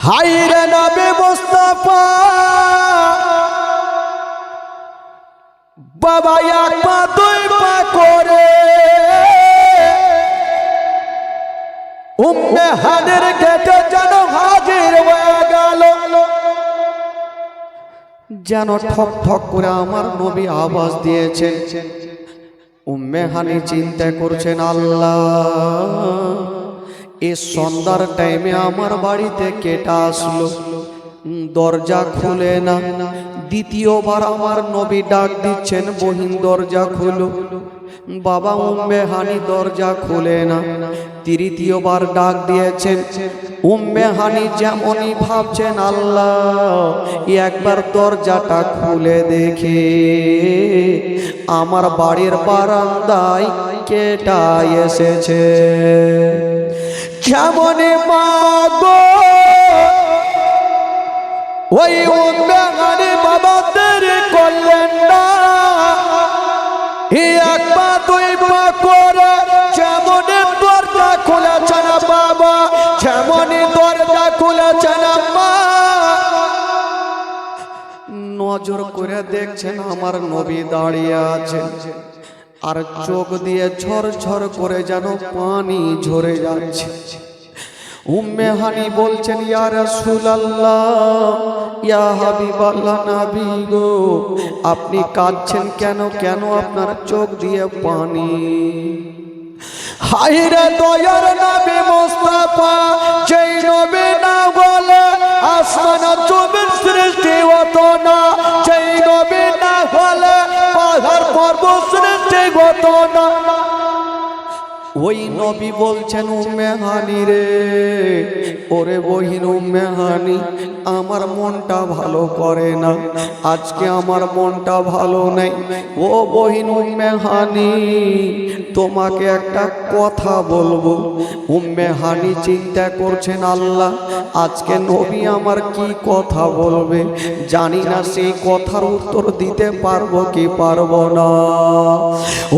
হায়রে নবী মুস্তাফা বাবা এক পা দুই পা করে উম্মে হানির গেটে যেন হাজির হয়ে গেল। যেন ঠক ঠক করে আমার নবী আওয়াজ দিয়েছেন। উম্মে হানি চিন্তা করছেন, আল্লাহ এই সন্ধ্যার টাইমে আমার বাড়িতে কেটা আসলো, দরজা খুলে না। দ্বিতীয়বার আমার নবী ডাক দিচ্ছেন, বহিন দরজা খুলো। বাবা উম্মে হানি দরজা খুলে না। তৃতীয়বার ডাক দিয়েছেন। উম্মে হানি যেমনই ভাবছেন, আল্লাহ একবার দরজাটা খুলে দেখে আমার বাড়ির বারান্দায় কেটা এসেছে। যেমনই মাগো ওই উম্মে হানি বাবা দেরি করলেন না, এক পা দুই পা করে যেমনই দরজা খুলেছেন বাবা, যেমনই দরজা খুলেছেন মা, নজর করে দেখছেন আমার নবী দাঁড়িয়ে আছেন, আর চোখ দিয়ে ঝরঝর করে যেন পানি ঝরে যাচ্ছে। উম্মে হানি বলছেন, ইয়া রাসূলুল্লাহ, ইয়া হাবিবাল্লাহ, নবী গো আপনি কাঁদছেন কেন? কেন আপনার চোখ দিয়ে পানি? হায়রে দয়ার নবী মুস্তাফা, যেই নবী না বলে আসমান জমিন সৃষ্টি হতো না, যেই নবী না বলে পাহাড় পর্বত সৃষ্টি হতো না। ওই নবী বলছেন, উম্মে হানি রে, ওরে বহিন উম্মে হানি, আমার মনটা ভালো করে না, আজকে আমার মনটা ভালো নেই। ও বহিন উম্মে হানি, তোমাকে একটা কথা বলবো। উম্মে হানি চিন্তা করছেন, আল্লাহ আজকে নবী আমার কি কথা বলবে, জানি না সেই কথার উত্তর দিতে পারবো কি পারবো না।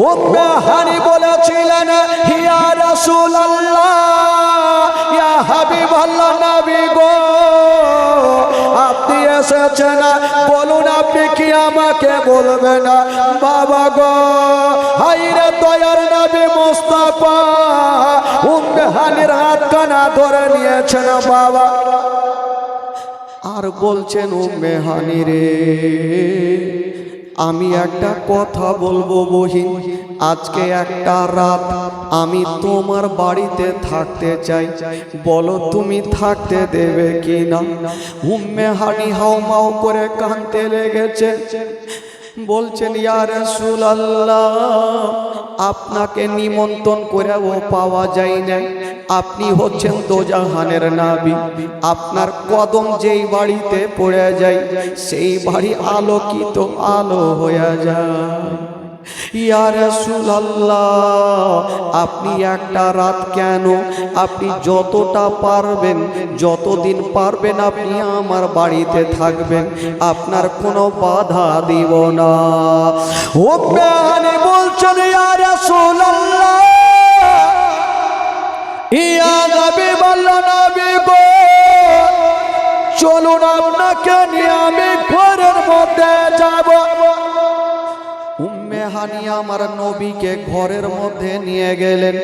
উম্মে হানি বলেছিলেন, ইয়া রাসূলুল্লাহ, ইয়া হাবিবাল্লাহ, নবী গো আপনি এসেছেন, বলুন আপনি কি আমাকে বলবেন না? বাবা গো, হায়রে দয়ার নবী মুস্তাফা উম্মে হানির হাতখানা ধরে নিয়েছেন বাবা, আর বলছেন, উম্মে হানি রে, আমি একটা কথা বলবো বহিন, আজকে একটা রাত আমি তোমার বাড়িতে থাকতে চাই, বলো তুমি থাকতে দেবে কি না? উম্মে হানি হাউমাউ করে কাঁদতে লেগেছে। বলছেন, ইয়া রাসূলুল্লাহ, আপনাকে নিমন্ত্রণ করেও পাওয়া যায় না, আপনি হচ্ছেন দোজাহানের নবী, আপনার কদম যেই বাড়িতে পড়ে যায় সেই বাড়ি আলোকিত আলো হয়ে যায়। ইয়া রাসূলুল্লাহ, আপনি একটা রাত কেন, আপনি যতটা পারবেন, যতদিন পারবেন আপনি আমার বাড়িতে থাকবেন, আপনার কোনো বাধা দিব না। উম্মে হানি বলছেন, ইয়া রাসূলুল্লাহ, ইয়া হাবিবাল্লাহ, নবী গো চলুন আপনাকে নিয়ে আমি ঘরের মধ্যে যাব। উম্মে হানি আমার নবীকে ঘরের মধ্যে নিয়ে গেলেন।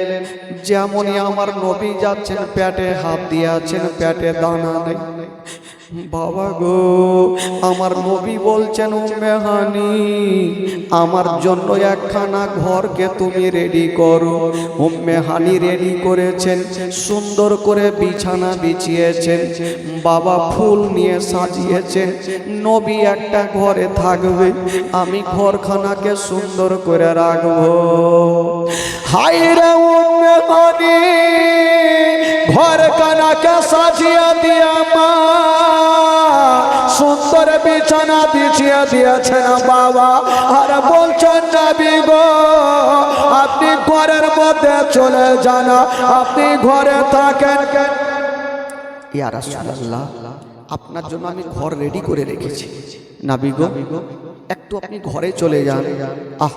যেমনই আমার নবী যাচ্ছেন, পেটে হাত দিয়েছেন, পেটে দানা নেই। বাবা গো, আমার নবী বলছেন, উম্মে হানি আমার জন্য একখানা ঘরকে তুমি রেডি করো। উম্মে হানি রেডি করেছেন, সুন্দর করে বিছানা বিছিয়েছেন, বাবা ফুল নিয়ে সাজিয়েছেন। নবী একটা ঘরে থাকবে, আমি ঘরখানাকে সুন্দর করে রাখবো। হায়রে উম্মে হানি ঘরখানাকে সাজিয়ে দিয়া মা সুন্দর বিছানা বিছিয়ে দিয়েছেন বাবা, আর বলছেন, নবী গো আপনি ঘরের মধ্যে চলে যান, আপনি ঘরে থাকেন। ইয়া রাসূলুল্লাহ, আপনার জন্য আমি ঘর রেডি করে রেখেছি, নবী গো একটু আপনি ঘরে চলে যান। আহ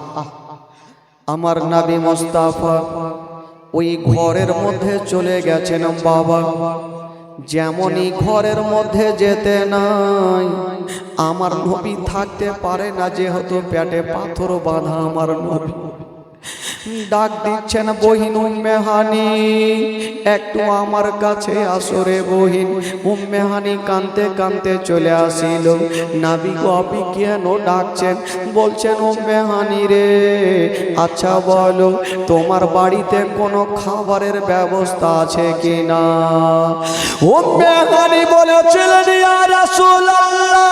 আমার নবী মুস্তাফা ওই ঘরের মধ্যে চলে গেছেন বাবা। যেমনই ঘরের মধ্যে যেতে নাই, আমার নবী থাকতে পারে না, যেহেতু পেটে পাথর বাঁধা আমার নবী। ডাক দিচ্ছেন, বহিন উম্মে হানি, একটু আমার কাছে আসো রে বহিন। উম্মে হানি কাঁদতে কাঁদতে চলে আসিল। নবী গো আপনি কেন ডাকছেন? বলছেন, উম্মে হানি রে, আচ্ছা বলো তোমার বাড়িতে কোনো খাবারের ব্যবস্থা আছে কি না? উম্মে হানি বলেছিলেন, ইয়া রাসূলুল্লাহ,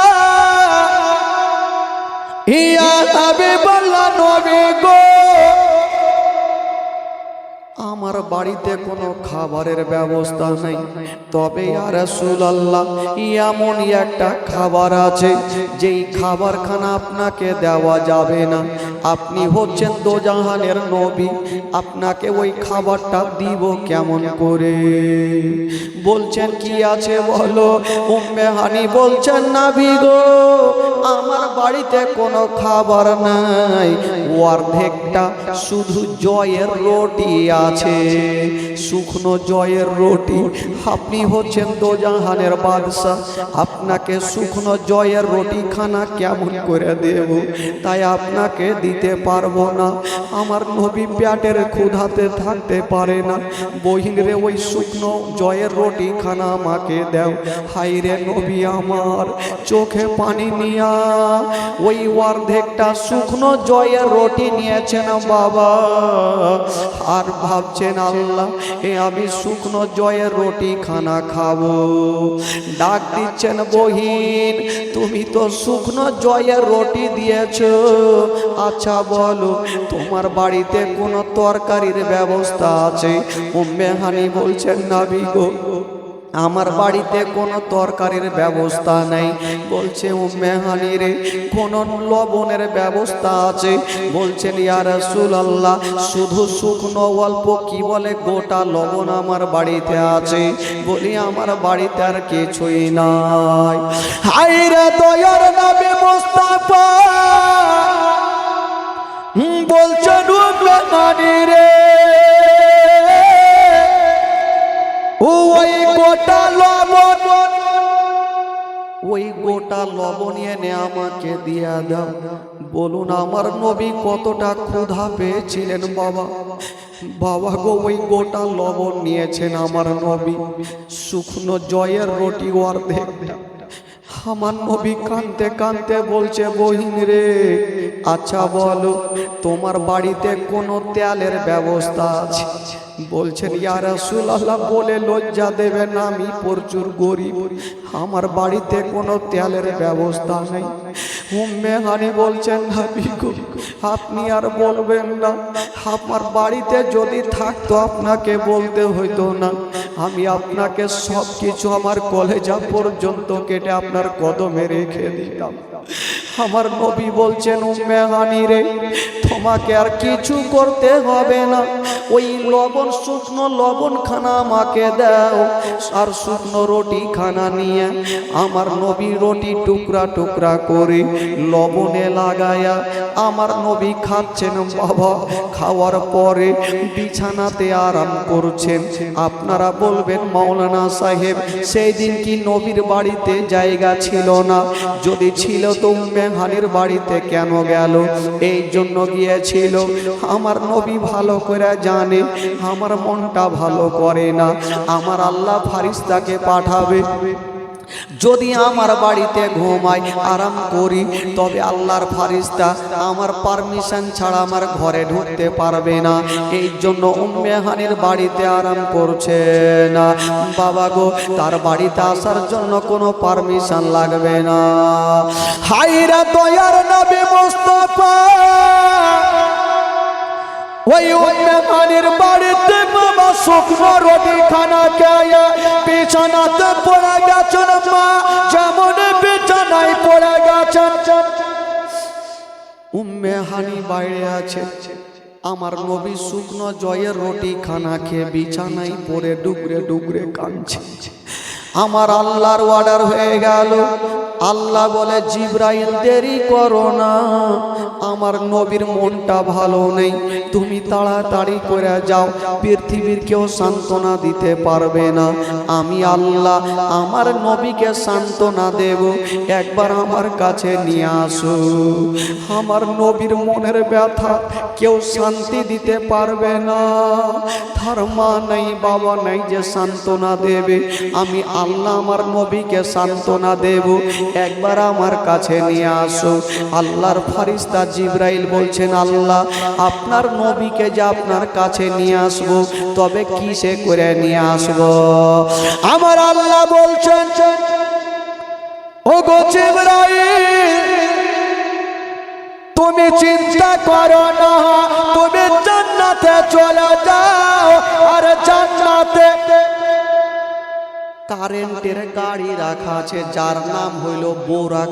ইয়া হাবিবাল্লাহ, নবী গো আমার বাড়িতে কোনো খাবারের ব্যবস্থা নেই, তবে ইয়া রাসূলুল্লাহ এমন একটা খাবার আছে যেই খাবারখানা আপনাকে দেওয়া যাবে না। আপনি হচ্ছেন দোজাহানের নবী, আপনাকে ওই খাবারটা দিব কেমন করে? বলছেন, কি আছে বলো? উম্মে হানি বলছেন, নবী গো আমার বাড়িতে কোনো খাবার নাই, অর্ধেকটা শুধু জয়ের রুটি আছে, শুকনো জয়ের রুটি। আপনি হচ্ছেন দোজাহানের বাদশা, আপনাকে শুকনো জয়ের রুটি খানা কেমন করে দেব? তাই আপনাকে দিতে পারবো না। আমার নবী পেটের ক্ষুধাতে থাকতে পারে না। বহিন রে, ওই শুকনো জয়ের রুটি খানা আমাকে দাও। হাই রে নবী আমার, চোখে পানি নিয়া ওই অর্ধেকটা শুকনো জয়ের রুটি নিয়েছেন বাবা, আর ভাবছেন আল্লাহ আমি শুকনো জয়ের রুটি খানা খাবো। ডাক দিচ্ছেন, বহিন তুমি তো শুকনো জয়ের রুটি দিয়েছো, আচ্ছা বলো তোমার বাড়িতে কোনো তরকারির ব্যবস্থা আছে? উম্মে হানি বলছেন, নবী গো আমার বাড়িতে কোনো তরকারির ব্যবস্থা নেই। বলছে, উম্মে হানি রে কোনো লবণের ব্যবস্থা আছে? বলছেন, ইয়া রাসূলুল্লাহ শুধু শুকনো অল্প কি বলে গোটা লবণ আমার বাড়িতে আছে। বলি, আমার বাড়িতে আর কিছুই নাই। হায় রে দয়ার নবী মুস্তাফা, বলছেন উম্মে হানি রে ওই গোটা লবণ, ওই গোটা লবণ এনে আমাকে দিয়া দাও। বলুন আমার নবী কতটা ক্ষুধা পেয়েছিলেন বাবা। বাবা গো, ওই গোটা লবণ নিয়েছেন আমার নবী, শুকনো জয়ের রুটি অর্ধেকটা। আমার নবী কাঁদতে কাঁদতে বলছে, বহিন রে আচ্ছা বলো তোমার বাড়িতে কোনো তেলের ব্যবস্থা আছে? বলছেন, ইয়া রাসূলুল্লাহ বলে লজ্জা দেবেন, আমি প্রচুর গরিব, আমার বাড়িতে কোনো তেলের ব্যবস্থা নেই। উম্মে হানি বলছেন, নবী গো আপনি আর বলবেন না, আমার বাড়িতে যদি থাকতো আপনাকে বলতে হইতো না, আমি আপনাকে সব কিছু আমার কলেজা পর্যন্ত কেটে আপনার কদমে রেখে দিতাম। আমার নবী বলছেন, উম্মে হানি রে তোমাকে আর কিছু করতে হবে না, ওই লবণ শুকনো লবণ খানা আমাকে দাও, আর শুকনো রুটি খানা নিয়ে আমার নবী রুটি টুকরা টুকরা করে লবণে লাগায়া আমার নবী খাচ্ছেন বাবা। খাওয়ার পরে বিছানাতে আরাম করছেন। আপনারা বলবেন, মাওলানা সাহেব সেই দিন কি নবীর বাড়িতে জায়গা ছিল না? যদি ছিল তো উম্মে হানির বাড়িতে কেন গেল? এই জন্য গিয়েছিল, আমার নবী ভালো করে জানে আমার মনটা ভালো করে না, আমার আল্লাহ ফারিস্তাকে পাঠাবে, যদি আমার বাড়িতে ঘুমাই আরাম করি তবে আল্লাহর ফারিস্তা আমার পারমিশন ছাড়া আমার ঘরে ঢুকতে পারবে না। এই জন্য উম্মে হানির বাড়িতে আরাম করছে না বাবা গো। তার বাড়িতে আসার জন্য কোনো পারমিশন লাগবে না। হায়রে দয়ার নবী মুস্তাফা, ওই উম্মে হানির বাড়িতে বাবা শুকনো রুটি খানা খেয়ে বিছানাতে পড়ে গেছেন মা, যেমন বিছানায় পড়ে গেছেন। উম্মে হানি বাইরে আছে, আমার নবী শুকনো জয়ের রুটি খানা খেয়ে বিছানায় পড়ে ডুগরে ডুগরে কাঁদছে। আমার আল্লাহর অর্ডার হয়ে গেল, আল্লাহ বলে জিবরাইল দেরি করো না, আমার নবীর মনটা ভালো নেই, তুমি তাড়াতাড়ি করে যাও, পৃথিবীর কেউ সান্ত্বনা দিতে পারবে না, আমি আল্লাহ আমার নবীকে সান্ত্বনা দেব, একবার আমার কাছে নিয়ে আসো। আমার নবীর মনের ব্যথা কেউ শান্তি দিতে পারবে না, তার মা নাই বাবা নাই যে সান্ত্বনা দেবে, আমি আল্লাহ আমার নবীকে সান্ত্বনা দেব, একবার আমার কাছে নিয়ে আসো। আল্লাহর ফেরেশতা জিবরাইল বলছেন, আল্লাহ আপনার নবীকে যে আপনার কাছে নিয়ে আসবো, তবে কিসে করে নিয়ে আসবো? আমার আল্লাহ বলছেন, ও গো জিবরাইল তুমি চিন্তা করো না, তুমি জান্নাতে চলে যাও, আর জান্নাতে কারেন্টের গাড়ি রাখা আছে, যার নাম হইল বোরাক,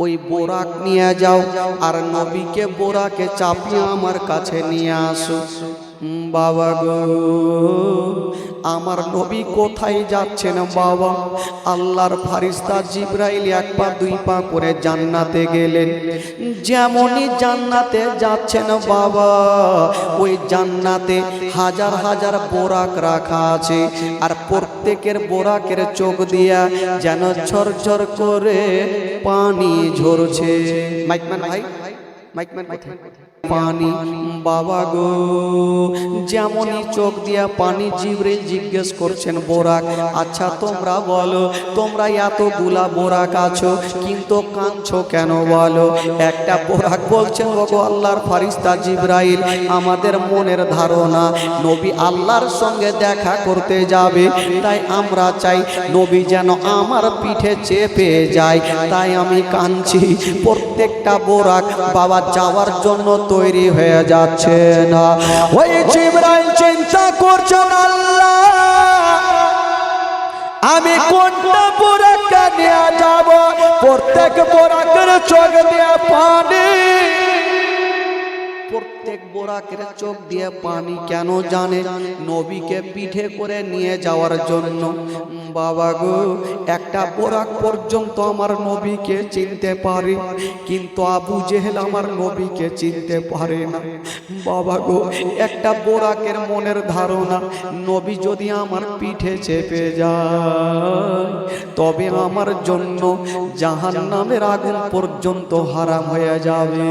ওই বোরাক নিয়ে যাও, আর নবীকে বোরাকে চাপিয়ে আমার কাছে নিয়ে আসো। বাবা গো, আমার নবী কোথায় যাচ্ছেন বাবা? আল্লাহর ফেরেশতা জিবরাইল এক পা দুই পা করে জান্নাতে গেলেন, যেমনই জান্নাতে যাচ্ছেন বাবা, ওই জান্নাতে হাজার হাজার বোরাক রাখা আছে, আর প্রত্যেকের বোরাকের চোখ দিয়া যেন ঝরঝর করে পানি ঝরছে। মাইকম্যান ভাই, মাইকম্যান কোথায়? পানি। বাবা গো, যেমনই চোখ দিয়া পানি, জিবরাইল জিজ্ঞেস করছেন বোরাক, আচ্ছা তোমরা বলো, তোমরা এতগুলা বোরাক আছো কিন্তু কাঁদছো কেন বলো? একটা বোরাক বলছেন, ওগো আল্লাহর ফেরেশতা জিবরাইল, আমাদের মনের ধারণা নবী আল্লাহর সঙ্গে দেখা করতে যাবে, তাই আমরা চাই নবী যেন আমার পিঠে চেপে যায়, তাই আমি কাঁদছি। প্রত্যেকটা বোরাক বাবা যাওয়ার জন্য তৈরি হয়ে যাচ্ছে না। ওই জিবরাইল চিন্তা করছেন, আল্লাহ আমি কোনটা বোরাককে নিয়ে যাব? প্রত্যেক বোরাকের চোখ দিয়ে পানি, প্রত্যেক বোরাকের চোখ দিয়ে পানি কেন জানে? নবীকে পিঠে করে নিয়ে যাওয়ার জন্য। বাবা গো, একটা বোরাক পর্যন্ত আমার নবীকে চিনতে পারে, কিন্তু আবু জেহেল আমার নবীকে চিনতে পারে না। বাবা গো, একটা বোরাকের মনের ধারণা, নবী যদি আমার পিঠে চেপে যায় তবে আমার জন্য জাহান্নামের আগুন পর্যন্ত হারাম হয়ে যাবে।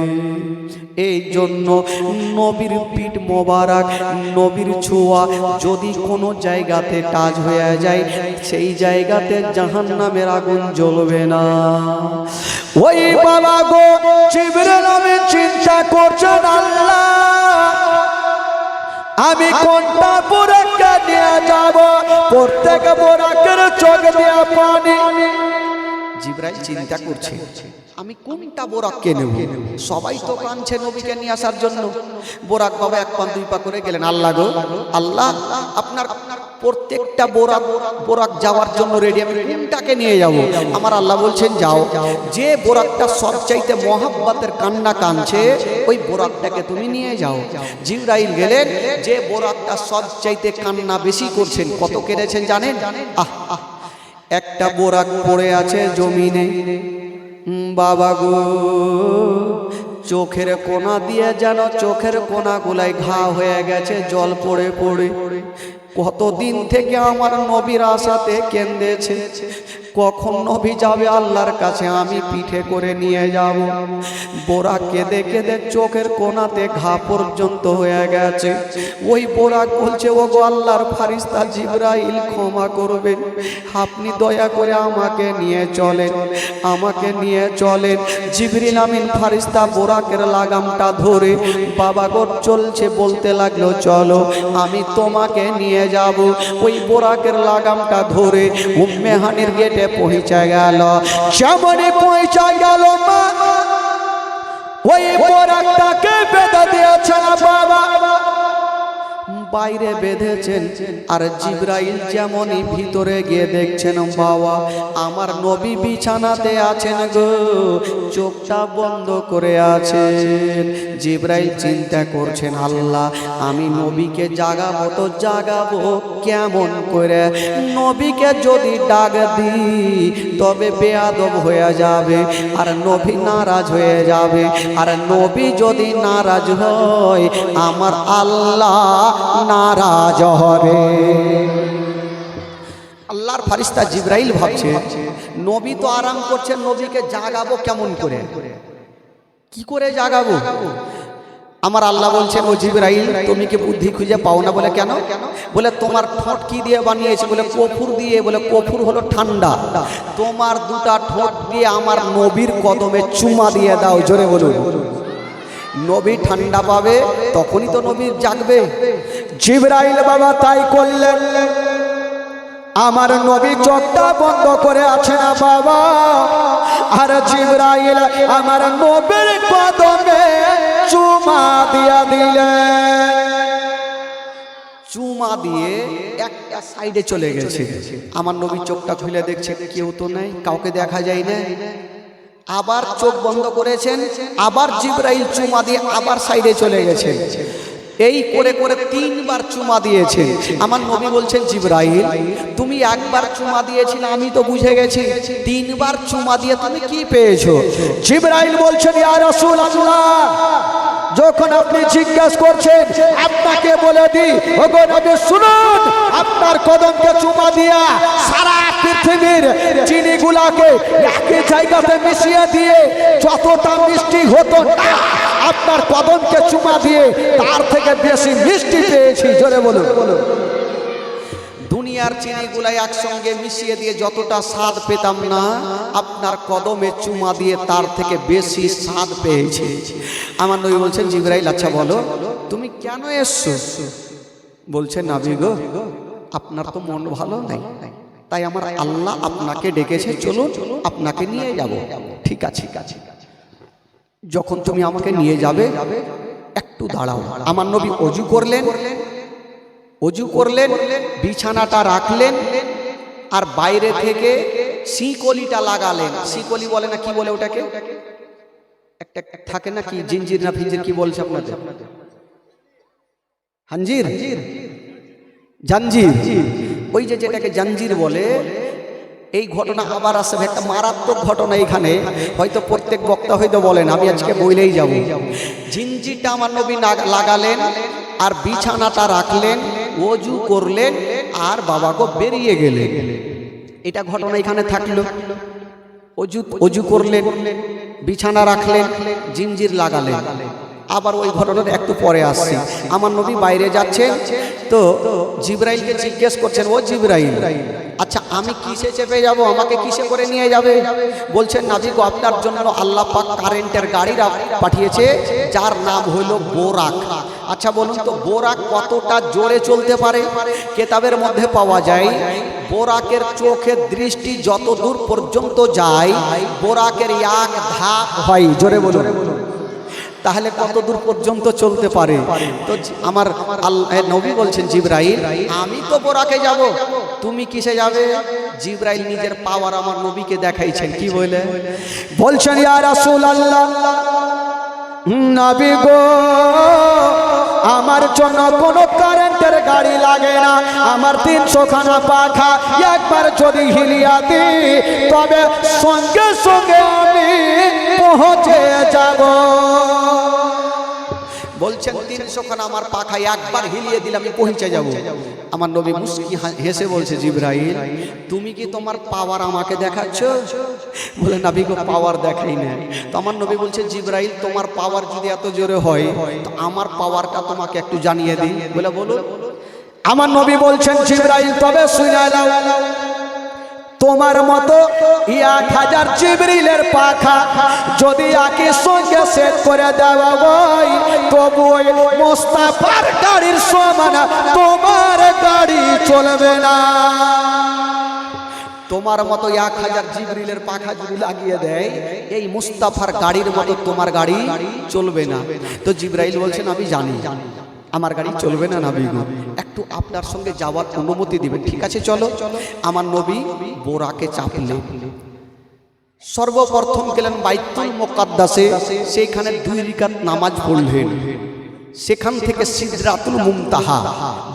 এই জন্য নবীর পিঠ মোবারক, নবীর ছোঁয়া যদি কোনো জায়গাতে টাচ হয়ে যায়, সেই জায়গাতে জাহান্নামের আগুন জ্বলবে না। ওই বাবা গো, জিবরাইল আমি চিন্তা করছেন, আল্লাহ আমি কোনটা বোরাককে নিয়ে যাব? প্রত্যেক বোরাকের চোখ দিয়ে পানি। জিবরাইল চিন্তা করছে, আমি কোনটা বোরাককে নেব? সবাই তো কাঁদছে নবীকে নিয়ে আসার জন্য। বোরাক বাবা এক পা দুই পা করে গেলেন, আল্লাহ গো আল্লাহ, আপনার প্রত্যেকটা বোরাক যাওয়ার জন্য রেডি, আমি কোনটাকে নিয়ে যাব? আমার আল্লাহ বলছেন, যাও, যে বোরাকটা সবচাইতে মহাব্বতের কান্না কাঁদছে ওই বোরাকটাকে তুমি নিয়ে যাও। জিবরাইল গেলেন, যে বোরাকটা সবচাইতে কান্না বেশি করছেন, কত কেঁদেছেন জানেন? একটা বোরাক পড়ে আছে জমিনে। বাবা গো, চোখের কোনা দিয়ে যেন চোখের কোনা গুলাই ঘা হয়ে গেছে জল পড়ে পড়ে। কতদিন থেকে আমার নবীর আশাতে কেঁদেছে, কখন নবী যাবে আল্লাহর কাছে, আমি পিঠে করে নিয়ে যাব। বোরাক কেঁদে কেঁদে চোখের কোনাতে ঘা পর্যন্ত হয়ে গেছে। ওই বোরাক বলছে, ওগো আল্লাহর ফেরেশতা জিবরাইল ক্ষমা করবেন, আপনি দয়া করে আমাকে নিয়ে চলেন, আমাকে নিয়ে চলেন। জিবরিল আমিন ফেরেশতা বোরাকের লাগামটা ধরে বাবা গো চলছে, বলতে লাগলো, চলো আমি তোমাকে নিয়ে যাব। ওই বোরাকের লাগামটা ধরে উম্মে হানির গেটে পৌঁছে গেল। যেমনই পৌঁছে গেল, ওই বোরাকটাকে বেঁধে দিয়েছে বাবা। বাইরে বেঁধেছেন, আর জিবরাইল যেমনই ভিতরে গিয়ে দেখছেন বাবা আমার নবী বিছানাতে আছেন গো, চোখটা বন্ধ করে আছেন। জিবরাইল চিন্তা করছেন আল্লাহ আমি নবীকে জাগাবো তো জাগাবো কেমন করে, নবীকে যদি ডাক দিই তবে বেয়াদব হয়ে যাবে আর নবী নারাজ হয়ে যাবে, আর নবী যদি নারাজ হয় আমার আল্লাহ নারাজ হবে। আল্লাহর ফারিস্তা জিবরাইল ভাবছে নবী তো আরাম করছেন, নবীকে জাগাবো কেমন করে, কি করে জাগাবো। আমার আল্লাহ বলছেন ও জিবরাইল তুমি কি বুদ্ধি খুঁজে পাও না? বলে কেন? বলে তোমার ঠোঁট কি দিয়ে বানিয়েছে? বলে কফুর দিয়ে। বলে কফুর হলো ঠান্ডা, তোমার দুটা ঠোঁট দিয়ে আমার নবীর কদমে চুমা দিয়ে দাও, জোরে বলুন। নবী ঠান্ডা পাবে তখনই তো নবী জাগবে। জিবরাইল বাবা তাই করলেন। আমার নবী চোখটা বন্ধ করে আছে না বাবা, আর জিবরাইল আমার নবীর কদমে চুমা দিয়া দিলেন। চুমা দিয়ে একটা সাইডে চলে গেছে। আমার নবী চোখটা খুলে দেখছে কেউ তো নাই, কাউকে দেখা যায় না। আবার চোখ বন্ধ করেছেন, আবার জিবরাইল চুমা দিয়ে আবার সাইডে চলে গেছে। এই করে করে 3 বার চুমা দিয়েছে। আমার নবী বলছেন জিবরাইল তুমি একবার চুমা দিয়েছিলে আমি তো বুঝে গেছি, 3 বার চুমা দিয়ে তুমি কি পেয়েছো? জিবরাইল বলছেন ইয়া রাসূলুল্লাহ যখন আপনি জিজ্ঞাসা করছেন আপনাকে বলে দিই, ওগো নবী শুনুন, আপনার কদমকে চুমা দিয়া সারা পৃথিবীর চিনিগুলাকে একই জায়গাতে মিশিয়ে দিয়ে যতটা মিষ্টি হতো না, আপনার কদমকে চুমা দিয়ে তার থেকে বেশি মিষ্টি পেয়েছি, জোরে বলুন। দুনিয়ার চিনিগুলাই একসঙ্গে মিশিয়ে দিয়ে যতটা স্বাদ পেতাম না, আপনার কদমে চুমা দিয়ে তার থেকে বেশি স্বাদ পেয়েছি। আমার নবী বলছেন জিবরাইল আচ্ছা বলো তুমি কেন এসছো? বলছে নবী গো আপনার তো মন ভালো নাই, তাই আমার আল্লাহ আপনাকে ডেকেছে, চলুন আপনাকে নিয়ে যাব। ঠিক আছে, যখন তুমি আমাকে নিয়ে যাবে একটু দাঁড়াও। আমার নবী অজু করলেন, বিছানাটা রাখলেন, আর বাইরে থেকে শিকলিটা লাগালেন। শিকলি বলে না, কি বলে ওটাকে? একটা থাকে না কি, জিঞ্জির না ফিঞ্জির, কি বলছে আপনাদের? হাঞ্জির, জাঞ্জির, ওই যে যেটাকে জাঞ্জির বলে। এই ঘটনা আবার আসবে, একটা মারাত্মক ঘটনা এখানে, হয়তো প্রত্যেক বক্তা হয়তো বলেন, আমি আজকে বইলেই যাব। জিঞ্জিরটা আমার নবী লাগালেন, আর বিছানাটা রাখলেন, ওযু করলেন, আর বাবাকে বেরিয়ে গেলেন। এটা ঘটনা এখানে থাকলো। ওযু করলেন, বিছানা রাখলেন, জিঞ্জির লাগালেন। আবার ওই ঘটনাটা একটু পরে আসছে। আমার নবী বাইরে যাচ্ছেন, তো জিবরাইলকে জিজ্ঞেস করছেন ও জিবরাইল আচ্ছা আমি কিসে চেপে যাব, আমাকে কিসে করে নিয়ে যাবে? বলছেন নবী গো আপনার জন্য আল্লাহ পাক কারেন্টের গাড়ি পাঠিয়েছে, যার নাম হলো বোরাক। আচ্ছা বলুন তো বোরাক কতটা জোরে চলতে পারে? কেতাবের মধ্যে পাওয়া যায় বোরাকের চোখের দৃষ্টি যত দূর পর্যন্ত যায় বোরাকের এক ধাপ হয়, জোরে বলুন। তাহলে কত দূর পর্যন্ত চলতে পারে? তো আমার নবী বলছেন জিবরাইল আমি তো বোরাকে যাব, তুমি কিসে যাবে? জিবরাইল নিজের পাওয়ার আমার নবীকে দেখাইছেন। কি বলে? বলছেন ইয়া রাসূলুল্লাহ নবী গো আমার জন্য কোনো কারেন্টের গাড়ি লাগে না, আমার 300 খানা পাখা একবার যদি হিলিয়া দিই তবে সঙ্গে সঙ্গে আমি পৌঁছে যাব। বলছেন 300 খানা আমার পাখা একবার হিলিয়ে দিলে আমি পৌঁছে যাব। আমার নবী মুস্কি হেসে বলছে জিবরাইল তুমি কি তোমার পাওয়ার আমাকে দেখাচ্ছ? বলে নবী গো পাওয়ার দেখাই না। তো আমার নবী বলছে জিবরাইল তোমার পাওয়ার যদি এত জোরে হয় তো আমার পাওয়ারটা তোমাকে একটু জানিয়ে দিই। বলে বলুন। আমার নবী বলছেন জিবরাইল তবে শুনে নাও, তোমার মতো 1000 জিবরিলের পাখা যদি একই সঙ্গে সেট করে দেওয়া হয় তবু ওই মুস্তাফার গাড়ির সমান তোমার গাড়ি চলবে না। তোমার মতো 1000 জিবরিলের পাখা যদি লাগিয়ে দেয় এই মুস্তাফার গাড়ির মতো তোমার গাড়ি চলবে না। তো জিবরাইল বলছেন আমি জানি। আমার গাড়ি চলবে না নবী গো, একটু আপনার সঙ্গে যাওয়ার অনুমতি দিবেন। ঠিক আছে চলো। আমার নবী বোরাকে চাপলেন। সর্বপ্রথম গেলেন বাইতুল মুকাদ্দাসে, সেইখানে 2 রাকাত নামাজ পড়লেন। সেখান থেকে সিদরাতুল মুনতাহা,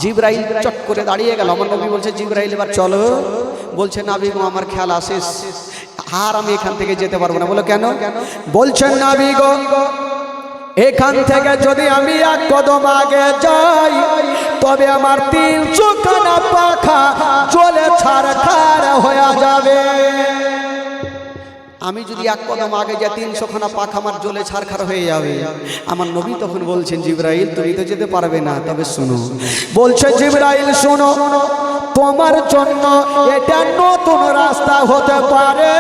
জিবরাইল চট করে দাঁড়িয়ে গেল। আমার নবী বলছে জিবরাইল এবার চলো। বলছে নবী গো আমার খেয়াল আসে আর আমি এখান থেকে যেতে পারবো না। বলো কেন? বলছেন নবী গো এখান থেকে যদি আমি 1 কদম আগে যাই তবে আমার 300 খানা পাখা জ্বলে ছারখার হয়ে যাবে। আমি যদি 1 কদম আগে যাই 300 খানা পাখা আমার জ্বলে ছারখার হয়ে যাবে। আমার নবী তখন বলছেন জিবরাইল তুমি তো যেতে পারবে না, তবে শোনো। বলছে জিবরাইল শোনো, তোমার জন্য এটা নতুন রাস্তা হতে পারে,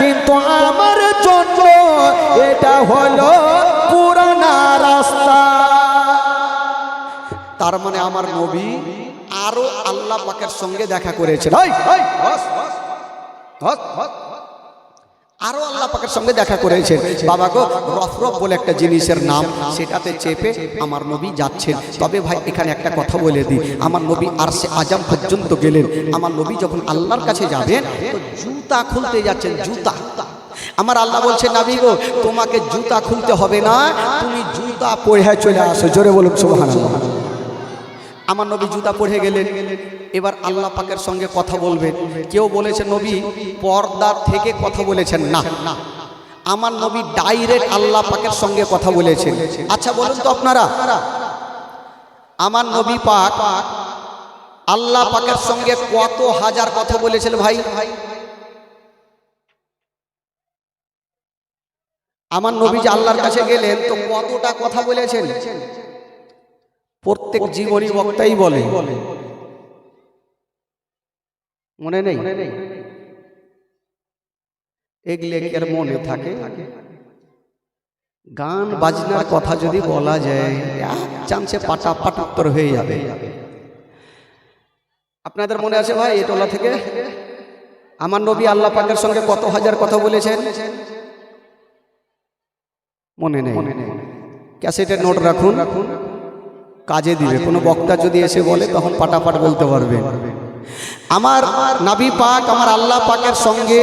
কিন্তু আমার জন্য এটা হলো পুরানা রাস্তা। তার মানে আমার নবী আরো আল্লাহ পাকের সঙ্গে দেখা করেছেন। আরো আল্লাহ পাকের সঙ্গে দেখা করেছেন। বাবা গো রফরফ বলে একটা জিনিসের নাম, সেটাতে চেপে আমার নবী যাচ্ছেন। তবে ভাই এখানে একটা কথা বলে দিই, আমার নবী আরশে আজম পর্যন্ত গেলেন। আমার নবী যখন আল্লাহর কাছে যাবেন তো জুতা খুলতে যাচ্ছেন। জুতা আমার আল্লাহ বলছে নবী গো তোমাকে জুতা খুলতে হবে না, তুমি জুতা পরে চলে আসো। জোরে বলুন সুবহানাল্লাহ। আমার নবী জুতা পরে গেলেন। এবার আল্লাহ পাকের সঙ্গে কথা বলবেন। কেউ বলেছে নবী পর্দা থেকে কথা বলেছেন, না, আমার নবী ডাইরেক্ট আল্লাহ পাকের সঙ্গে কথা বলেছেন। আচ্ছা বলুন তো আপনারা, আমার নবী পাক আল্লাহ পাকের সঙ্গে কত হাজার কথা বলেছেন ভাই? আমার নবী যে আল্লাহর কাছে গেলেন তো কতটা কথা বলেছেন? প্রত্যেক জীবনী বক্তাই বলে, মনে নেই? এগুলো এর মনে থাকে। গান বাজনার কথা যদি বলা যায় চান্সে পাটাপাট উত্তর হয়ে যাবে। আপনাদের মনে আছে ভাই এই টোলা থেকে আমার নবী আল্লাহ পাকের সঙ্গে কত হাজার কথা বলেছেন? মনে নেই? ক্যাসেটের নোট রাখুন, কাজে দিবে। কোনো বক্তা যদি এসে বলে তখন পাটাপাট বলতে পারবে। আমার নবী পাক আমার আল্লাহ পাকের সঙ্গে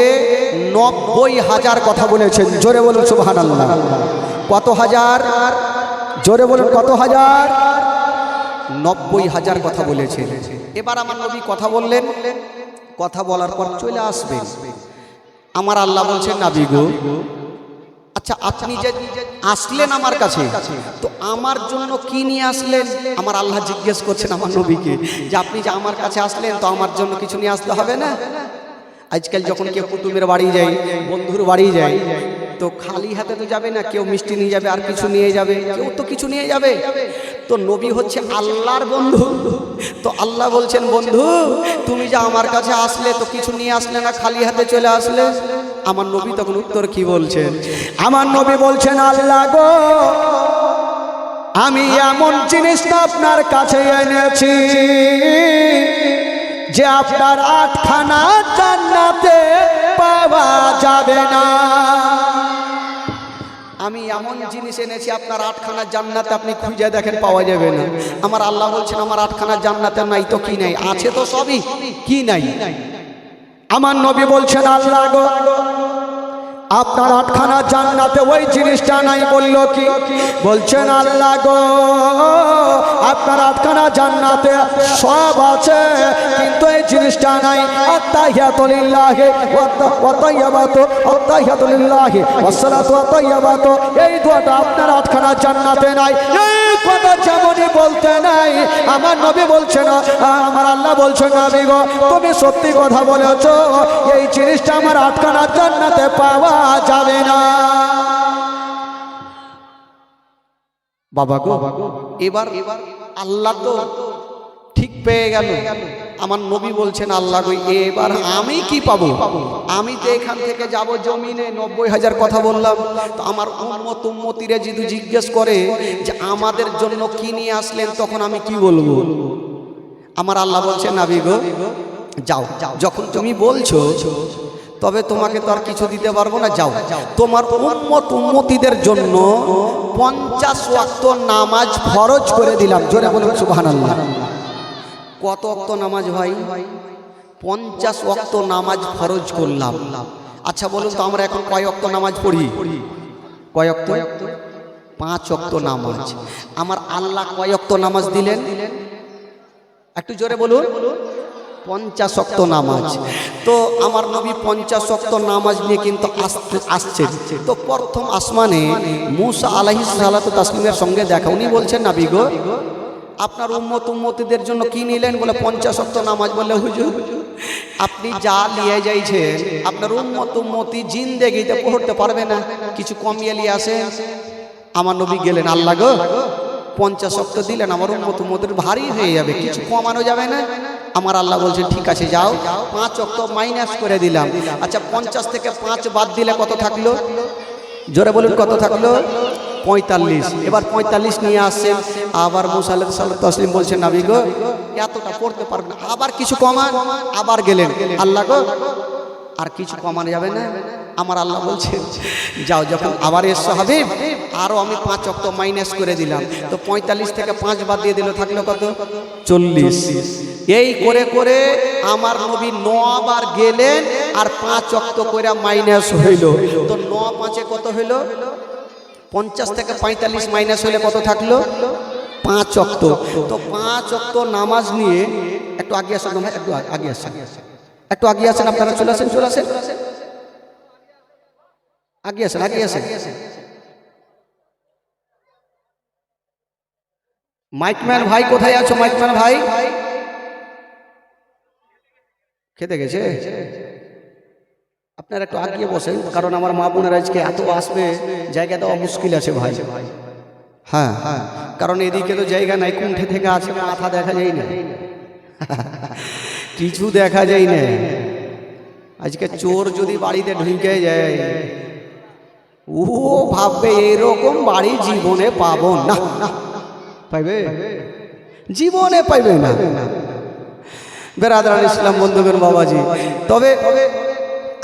90,000 কথা বলেছেন। জোরে বলুন সুবহানাল্লাহ। কত হাজার? জোরে বলুন কত হাজার? 90,000 কথা বলেছেন। এবার আমার নবী কথা বললেন, কথা বলার পর চলে আসবেন। আমার আল্লাহ বলছেন নবী গো আচ্ছা আপনি যে আসলেন আমার কাছে তো আমার জন্য কি নিয়ে আসলেন? আমার আল্লাহ জিজ্ঞেস করছেন আমার নবীকে যে আপনি যে আমার কাছে আসলেন তো আমার জন্য কিছু নিয়ে আসতে হবে না? আজকাল যখন কেউ কুটুমের বাড়ি যায়, বন্ধুর বাড়ি যায় তো খালি হাতে তো যাবে না, কেউ মিষ্টি নিয়ে যাবে আর কিছু নিয়ে যাবে, কেউ তো কিছু নিয়ে যাবে। তো নবী হচ্ছে আল্লাহর বন্ধু, তো আল্লাহ বলছেন বন্ধু তুমি যে আমার কাছে আসলে তো কিছু নিয়ে আসলে না, খালি হাতে চলে আসলে। আমার নবী তখন উত্তর কি বলছেন? আমার নবী বলছেন আল্লাহ গো আমি এমন জিনিসটা আপনার কাছে এনেছি যে আপনার 8খানা জান্নাতে পাওয়া যাবে না। আমি এমন জিনিস এনেছি আপনার 8খানা জান্নাতে আপনি খুঁজে দেখেন পাওয়া যাবে না। আমার আল্লাহ বলছেন আমার 8খানা জান্নাতে নাই তো কি নাই? আছে তো সবই, কি নাই? আমার নবী বলছেন আল্লাহ গো আপনার 8খানা জান্নাতে ওই জিনিসটা নাই। বলল কি? বলছেন আল্লাহ গো আপনার 8খানা জান্নাতে সব আছে কিন্তু এই জিনিসটা নাই। আত্তাহিয়াতু লিল্লাহি ওয়া তাইয়্যিবাতু আত্তাহিয়াতু লিল্লাহি ওয়াস সালাতু ওয়া তাইয়্যিবাতু, এই দুটো আপনার 8খানা জান্নাতে নাই। এই কথা যেমনই বলতে নাই আমার নবী বলছেন আমার আল্লাহ বলছেন নবী গো তুমি সত্যি কথা বলেছো, এই জিনিসটা আমার 8খানা জান্নাতে পাওয়া যাবে না। বাবা গো এবার আল্লাহ তো ঠিক পেয়ে গেল। আমার নবী বলছেন আল্লাহ গো এবার আমি কি পাবো? আমি তো এখান থেকে যাব জমিনে 90,000 কথা বললাম, তো আমার উম্মত উম্মতিরা যদি জিজ্ঞেস করে যে আমাদের জন্য কি নিয়ে আসলেন তখন আমি কি বলবো? আমার আল্লাহ বলছেন নবী গো যাও, যখন তুমি বলছো তবে তোমাকে তো আর কিছু দিতে পারবো না, যাও। তোমার উম্মতিদের জন্য 50 ওয়াক্ত নামাজ ফরজ করে দিলাম। জোরে বলুন সুবহানাল্লাহ। কত ওয়াক্ত নামাজ ভাই? 50 ওয়াক্ত নামাজ ফরজ করলাম। আচ্ছা বলুন তো আমরা এখন কয় ওয়াক্ত নামাজ পড়ি? কয় ওয়াক্ত? 5 ওয়াক্ত নামাজ। আমার আল্লাহ কয় ওয়াক্ত নামাজ দিলেন? একটু জোরে বলুন। 50 ওয়াক্ত নামাজ। তো আমার নবী 50 ওয়াক্ত নামাজ নিয়ে কিন্তু আসছেন। তো প্রথম আসমানে মুসা আলাইহিস সালাতু তাসলিমের সঙ্গে দেখা। উনি বলছেন, নবী গো, আপনার উম্মতিদের জন্য কি নিলেন? বলে 50 ওয়াক্ত নামাজ। বললে, হুজুর আপনি যা নিয়ে যাইছেন আপনার উম্মতি জিন্দেগিতে পড়তে পারবে না, কিছু কমিয়ে নিয়ে আসে। আমার নবী গেলেন, আল্লাহ গো 50 ওয়াক্ত দিলেন, আমার উম্মতির ভারী হয়ে যাবে, কিছু কমানো যাবে না? আমার আল্লাহ বলছেন, ঠিক আছে যাও, 5 ওয়াক্ত মাইনাস করে দিলাম। আচ্ছা 50 থেকে 5 বাদ দিলে কত থাকলো? জোরে বলুন কত থাকলো? 45। এবার 45 নিয়ে আসছেন। আবার মুসা আলাইহিস সালাতু তাসলিম বলছেন, নবী গো এতটা পড়তে পারবেন না, আবার কিছু কমান। আবার গেলেন, আল্লাহ গো আর কিছু কমানো যাবে না? আমার আল্লাহ বলছেন, যাও, যখন আবার এসো হাবিব, আরো আমি 5 ওয়াক্ত মাইনাস করে দিলাম। তো 45 থেকে 5 বাদ দিয়ে দিল, থাকলো কত? 40। এই করে করে আমার নবী 9 বার গেলেন আর 5 ওয়াক্ত করে মাইনাস হইল। তো 9 5 কত হইল? 50 থেকে 45 মাইনাস হইলে কত থাকলো? 5 ওয়াক্ত। তো 5 ওয়াক্ত নামাজ নিয়ে একটু আগে আসেন, একটু আগে আসেন, একটু আগে আসেন, আপনারা চলে আসেন, চলে আসেন, আগে আসেন, আগে আসেন। মাইকম্যান ভাই কোথায় আছো? মাইকম্যান ভাই খেতে গেছে? আপনারা একটু আগে বসেন, কারণ আমার মা বোনেরা আজকে এত আসবে, জায়গা দেওয়া মুশকিল আছে ভাই। হ্যাঁ হ্যাঁ, কারণ এদিকে তো জায়গা নাই, কুণ্ঠে থেকে আছে, মাথা দেখা যায় না, কিছু দেখা যায় না। আজকে চোর যদি বাড়িতে ঢুকে যায়, ও ভাববে এরকম বাড়ি জীবনে পাবো না। পাইবে? জীবনে পাইবে না। বেরাদার ইসলাম বন্ধুগণ, বাবাজি, তবে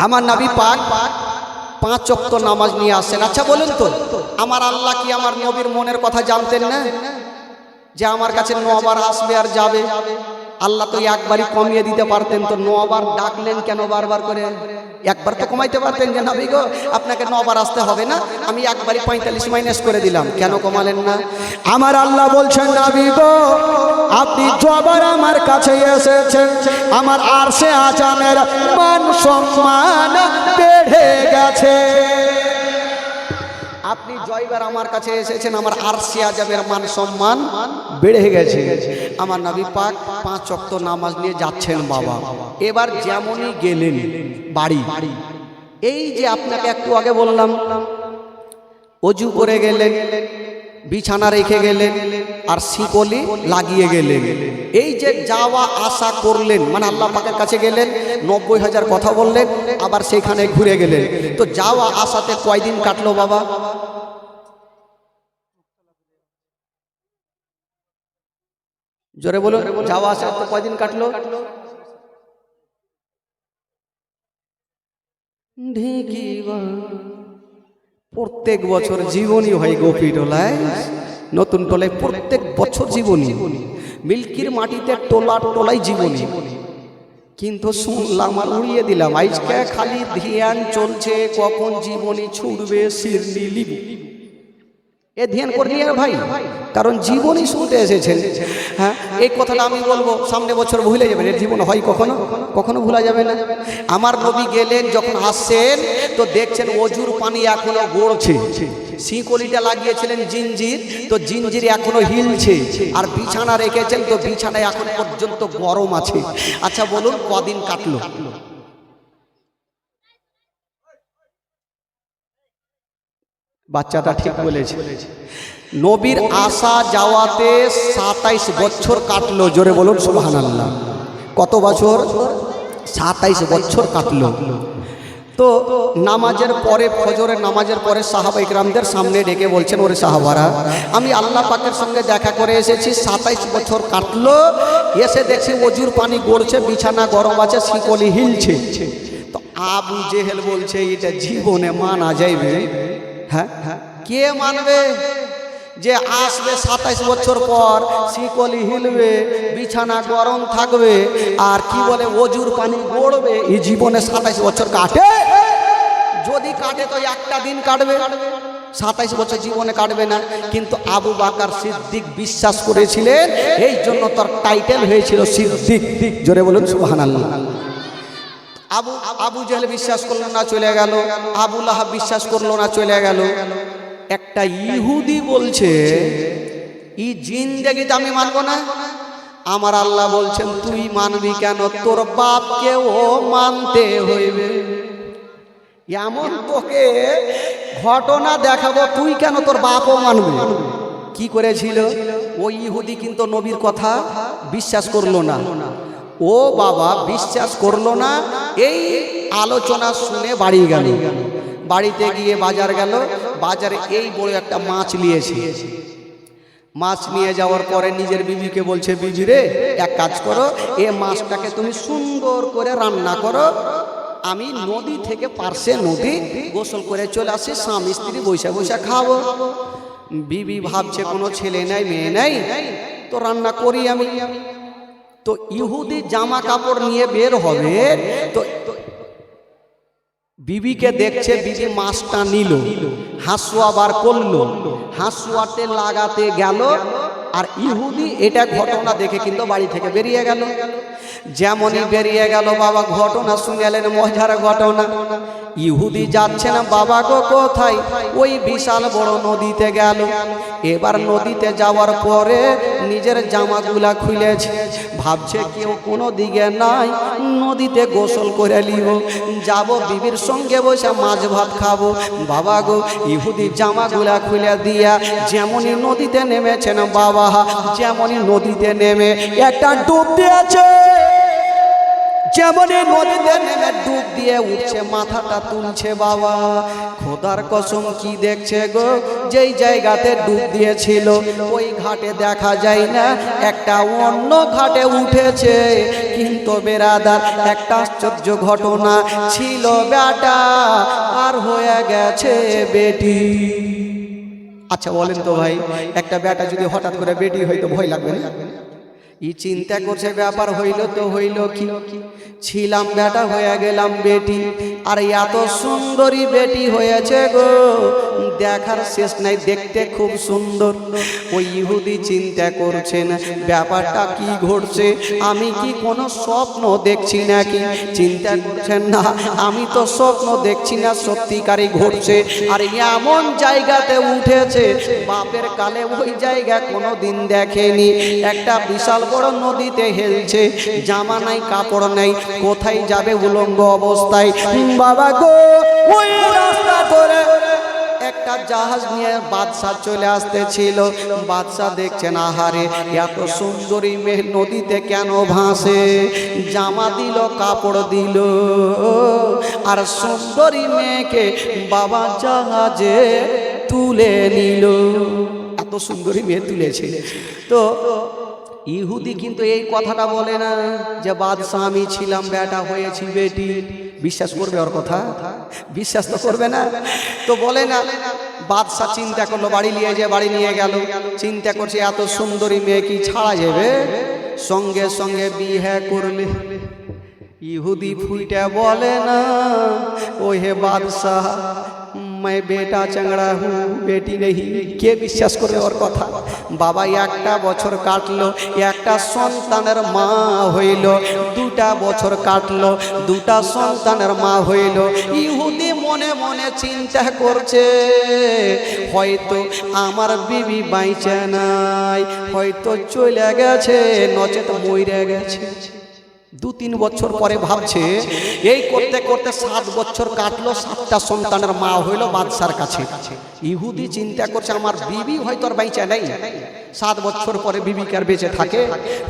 আমার নবী পাক 5 ওয়াক্ত নামাজ নিয়ে আসেন। আচ্ছা বলুন তো, আমার আল্লাহ কি আমার নবীর মনের কথা জানতেন না? যে আমার কাছে 9 বার আসবে আর যাবে। আল্লাহ তো একবারই কমিয়ে দিতে পারতেন, তো 9 বার ডাকলেন কেন বারবার করে? একবার তো কমাইতে পারতেন, যে নবী গো আপনাকে 9 বার আসতে হবে না, আমি একবারই 45 মাইনাস করে দিলাম। কেন কমালেন না? আমার আল্লাহ বলছেন, নবী গো আপনি যবার আমার কাছে এসেছেন, আমার আরশে আজমের মান সম্মান বেড়ে গেছে। আপনি জয়বার আমার কাছে এসেছেন, আমার আরশে আজমের মান সম্মান বেড়ে গেছে। আমার নবী পাক 5 ওয়াক্ত নামাজ নিয়ে যাচ্ছেন বাবা। এবার যেমনই গেলেন বাড়ি, এই যে আপনাকে একটু আগে বললাম, অজু করে গেলেন, বিছানা রেখে গেলেন আর শিকলি লাগিয়ে গেলেন। এই যে যাওয়া আসা করলেন, মানে আল্লাহ পাকের কাছে গেলেন, 90,000 কথা বললেন, আবার সেখানে ঘুরে গেলেন। তো যাওয়া আসাতে কয়দিন কাটলো বাবা? জোরে বলুন, যাওয়া আসা তো কয়দিন কাটলো? ঢেকি প্রত্যেক বছর জীবনী হয় গোপী টোলায়, নতুন টোলায় প্রত্যেক বছর জীবনী, মিল্কির মাটিতে টোলা টোলাই জীবনী। কিন্তু শুনলাম আর উড়িয়ে দিলাম, আজকে খালি ধ্যান চলছে কখন জীবনী ছুটবে শিরনি লিবি। এ ধ্যান করলি আর ভাই, কারণ জীবনী শুনতে এসেছেন। হ্যাঁ, এই কথাটা আমি বলবো, সামনে বছর ভুলে যাবেন। এর জীবন হয় কখনো কখনো ভুলা যাবে না। আমার নবী গেলেন, যখন আসছেন তো দেখছেন অজুর পানি এখনো গড়ছে। শিকলিটা লাগিয়েছিলেন জিঞ্জির, তো জিঞ্জির এখনো হিলছে। আর বিছানা রেখেছেন, তো বিছানায় এখন পর্যন্ত গরম আছে। আচ্ছা বলুন কদিন কাটলো? বাচ্চাটা ঠিক বলেছে। নবীর আসা যাওয়াতে 27 বছর কাটলো। জোরে বলুন সুবহানাল্লাহ। কত বছর? 27 বছর কাটলো। তো নামাজের পরে, ফজরের নামাজের পরে সাহাবায়ে কেরামদের সামনে ডেকে বলছেন, ওরে সাহাবারা, আমি আল্লাহ পাকের সঙ্গে দেখা করে এসেছি, 27 বছর কাটলো, এসে দেখছি অজুর পানি গড়ছে, বিছানা গরম আছে, শিকলি হিলছে। তো আবু জেহেল বলছে এটা জীবনে মানা যাইবে? হ্যাঁ, কে মানবে যে আসবে 27 বছর পর শিকলি হিলবে, বিছানা গরম থাকবে, আর কি বলে অজুর পানি গড়বে, এই জীবনে 27 বছর কাটে? যদি কাটে তো একটা দিন কাটবে, 27 বছর জীবনে কাটবে না। কিন্তু আবু বকর সিদ্দিক বিশ্বাস করেছিলেন, এই জন্য তার টাইটেল হয়েছিল সিদ্দিক। জোরে বলুন সুবহানাল্লাহ। আবু জেহেল বিশ্বাস করলো না, চলে গেল। আবু লাহাব বিশ্বাস করলো না, চলে গেল। একটা ইহুদি বলছে এই জিন্দেগিতে আমি মানবো না। আমার আল্লাহ বলছেন তুই মানবি কেন, তোর বাপকেও মানতে হইবে। এমন তোকে ঘটনা দেখাবো, তুই কেন তোর বাপও মানবে। কি করেছিল ওই ইহুদি? কিন্তু নবীর কথা বিশ্বাস করলো না। ও বাবা বিশ্বাস করলো না। এই আলোচনা শুনে বাড়ি গেল। বাড়িতে গিয়ে বাজার গেল। বাজারে এই বড় একটা মাছ নিয়েছে। মাছ নিয়ে যাওয়ার পরে নিজের বিবিকে বলছে, বিবি রে এক কাজ করো, এ মাছটাকে তুমি সুন্দর করে রান্না করো, আমি নদী থেকে পার্শ্বে নদী গোসল করে চলে আসি, স্বামী স্ত্রী বৈশা বৈশা খাবো। বিবি ভাবছে কোনো ছেলে নাই মেয়ে নাই, তো রান্না করি আমি। তো ইহুদি জামা কাপড় নিয়ে বের হবে, তো বিবিকে দেখছে, বিবি মাছটা নিল, হাসুয়া বার করলো, হাসুয়াতে লাগাতে গেল, আর ইহুদি এটা ঘটনা দেখে কিন্তু বাড়ি থেকে বেরিয়ে গেল। যেমনই বেরিয়ে গেল বাবা, ঘটনা শুনলেন, মজার ঘটনা। ইহুদি যাচ্ছে না বাবা গো কোথায়, ওই বিশাল বড় নদীতে গেল। এবার নদীতে যাওয়ার পরে নিজের জামাগুলা খুলেছে, ভাবছে কেউ কোনো দিকে নাই, নদীতে গোসল করে নিব, যাব বিবির সঙ্গে বসে মাছ ভাত খাবো। বাবা গো ইহুদি জামাগুলা খুলে দিয়া যেমনই নদীতে নেমেছেন বাবা, যেমনই নদীতে নেমে একটা ডুব দিয়েছে, যেমনই নদীতে নেমে ডুব দিয়ে উঠছে, মাথাটা তুলছে বাবা, খোদার কসম কি দেখছে গো, যেই জায়গাতে ডুব দিয়েছিল ওই ঘাটে দেখা যায় না, একটা অন্য ঘাটে উঠেছে। কিন্তু বেরাদার একটা আশ্চর্য ঘটনা ছিল, বেটা আর হয়ে গেছে বেটি। আচ্ছা বলেন তো ভাই, একটা বেটা যদি হঠাৎ করে বেটি হইতো ভয় লাগবে না? ই চিন্তা করছে ব্যাপার হইল তো হইল কি, ছিলাম বেটা হয়ে গেলাম বেটি, আর এত সুন্দরী বেটি হয়েছে গো, দেখার শেষ নাই, দেখতে খুব সুন্দর। ওই ইহুদি চিন্তা করছেন ব্যাপারটা কি ঘটছে, আমি কি কোনো স্বপ্ন দেখছি নাকি? চিন্তা করছেন না, আমি তো স্বপ্ন দেখছি না, সত্যিকারই ঘটছে। আর এমন জায়গাতে উঠেছে বাপের কালে ওই জায়গা কোনো দিন দেখেনি। একটা বিশাল বড় নদীতে হেলছে, জামা নাই কাপড় নাই, কোথায় যাবে উলঙ্গ অবস্থায়। বাবা গো ওই রাস্তা ধরে একটা জাহাজ নিয়ে বাদশা চলে আসতেছিল। বাদশা দেখছেন আহারে এত সুন্দরী মেয়ে নদীতে কেন ভাসে, জামা দিল কাপড় দিল, আর সুন্দরী মেয়েকে বাবা জাহাজে তুলে নিল। এত সুন্দরী মেয়ে তুলেছে। তো ইহুদি কিন্তু এই কথাটা বলে না যে বাদশা আমি ছিলাম বেটা হয়েছি বেটি। বিশ্বাস করবে ওর কথা? বিশ্বাস তো করবে না। তো বলে না, বাদশা চিন্তা করলো, বাড়ি নিয়ে গেল, চিন্তা করছে এত সুন্দরী মেয়ে কি ছাড়া যাবে, সঙ্গে সঙ্গে বিয়ে করলে। ইহুদি ফুইটা বলে না, ও হে বাদশাহ मैं बेटा चंगड़ा हूँ बेटी नहीं। के विश्वास करे और कथा। बाबा একটা বছর কাটলো, একটা সন্তানের মা হইল, দুটা বছর কাটলো, দুটা সন্তানের মা হইল। ইহুদি মনে মনে চিন্তা করছে হয়তো আমার বিবি বাইচে নাই, হয়তো চলে গেছে, নচেত মইরে গেছে। 2-3 বছর পরে ভাবছে, এই করতে করতে 7 বছর কাটলো, 7টা সন্তানের মা হইল বাদশার কাছে। ইহুদি চিন্তা করছে আমার বিবি হয়তো আর বেঁচে নেই, 7 বছর পরে বিবি কার বেঁচে থাকে,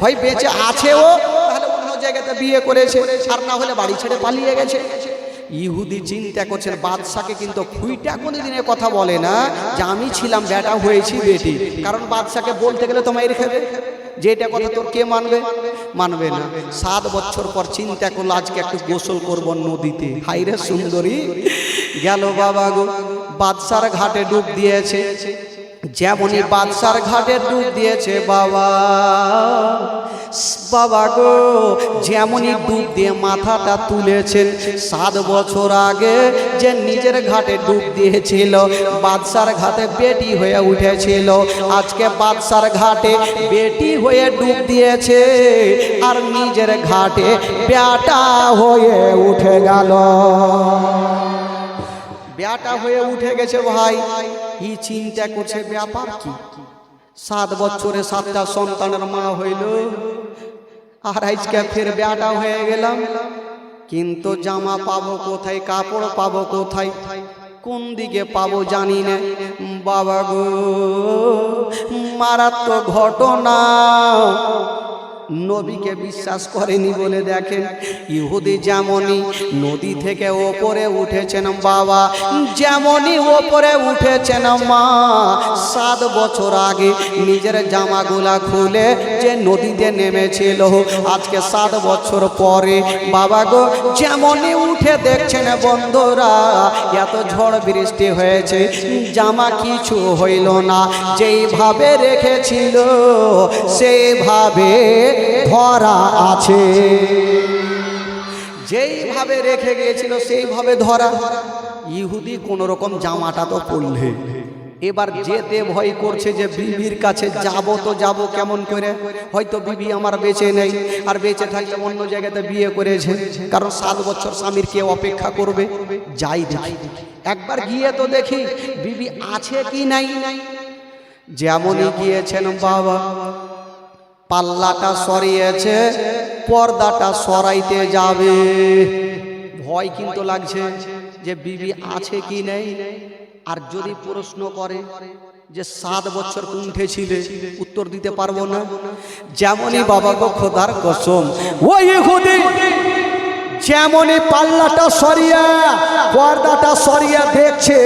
হয় বেঁচে আছে ও, তাহলে অন্য জায়গাতে বিয়ে করেছে, আর না হলে বাড়ি ছেড়ে পালিয়ে গেছে। ইহুদি চিন্তা করছেন বাদশাকে কিন্তু খুইটা কোনদিনের কথা বলে না যে আমি ছিলাম বেটা হয়েছি বেটি, কারণ বাদশাকে বলতে গেলে তো মাইর খাবে, যে এটা কথা তোর কে মানবে। মানবে না। 7 বছর পর চিন্তা করলো আজকে একটু গোসল করব নদীতে। হাইরে সুন্দরী গেল বাবা গো, বাদশার ঘাটে ডুব দিয়েছে। যেমনই বাদশার ঘাটে ডুব দিয়েছে বাবা, বাবা গো যেমনই ডুব দিয়ে মাথাটা তুলেছেন, 7 বছর আগে যে নিজের ঘাটে ডুব দিয়েছিল, বাদশার ঘাটে বেটি হয়ে উঠেছিল, আজকে বাদশার ঘাটে বেটি হয়ে ডুব দিয়েছে আর নিজের ঘাটে বেটা হয়ে উঠে গেল। বেটা হয়ে উঠে গেছে ভাই। ই চিন্তা করছে ব্যাপার কি, 7 বছরে 7টা সন্তানের মা হইল, আর আজকে ফের বেটা হয়ে গেলাম, কিন্তু জামা পাবো কোথায়, কাপড় পাবো কোথায়, কোন দিকে পাবো জানি না। বাবা গো মারাত্মক ঘটনা। নবীকে বিশ্বাস করেনি বলে দেখেন, ইহুদি যেমনই নদী থেকে ওপরে উঠেছেন বাবা, যেমনই ওপরে উঠেছেন মা, 7 বছর আগে নিজের জামাগুলা খুলে যে নদীতে নেমেছিল, আজকে 7 বছর পরে বাবা গো যেমনই উঠে দেখছেন বন্ধুরা, এত ঝড় বৃষ্টি হয়েছে, জামা কিছু হইল না, যেইভাবে রেখেছিল সেইভাবে ধরা আছে, যেইভাবে রেখে গিয়েছিল সেইভাবে ধরা। ইহুদি কোন রকম জামাটা তো পরলে, এবার যেতে ভয় করছে যে বিবির কাছে যাব তো যাব কেমন করে, হয়তো বিবি আমার বেঁচে নেই, আর বেঁচে থাকলে অন্য জায়গাতে বিয়ে করেছে, কারণ 7 বছর স্বামীর কে অপেক্ষা করবে। যাই দেখি, একবার গিয়ে তো দেখি বিবি আছে কি নাই। যেমনই গিয়েছেন বাবা, পাল্লাটা সরিয়েছে, পর্দাটা সরাইতে যাবে, ভয় কিন্তু লাগছে যে বিবি আছে কি নেই। আর যদি প্রশ্ন করে যে 7 বছর কোনঠে ছিলে, উত্তর দিতে পারবো না। যেমনই বাবা গো খোদার কসম, ওই ইহুদি যেমনই পাল্লাটা সরিয়া পর্দাটা সরিয়া দেখছে,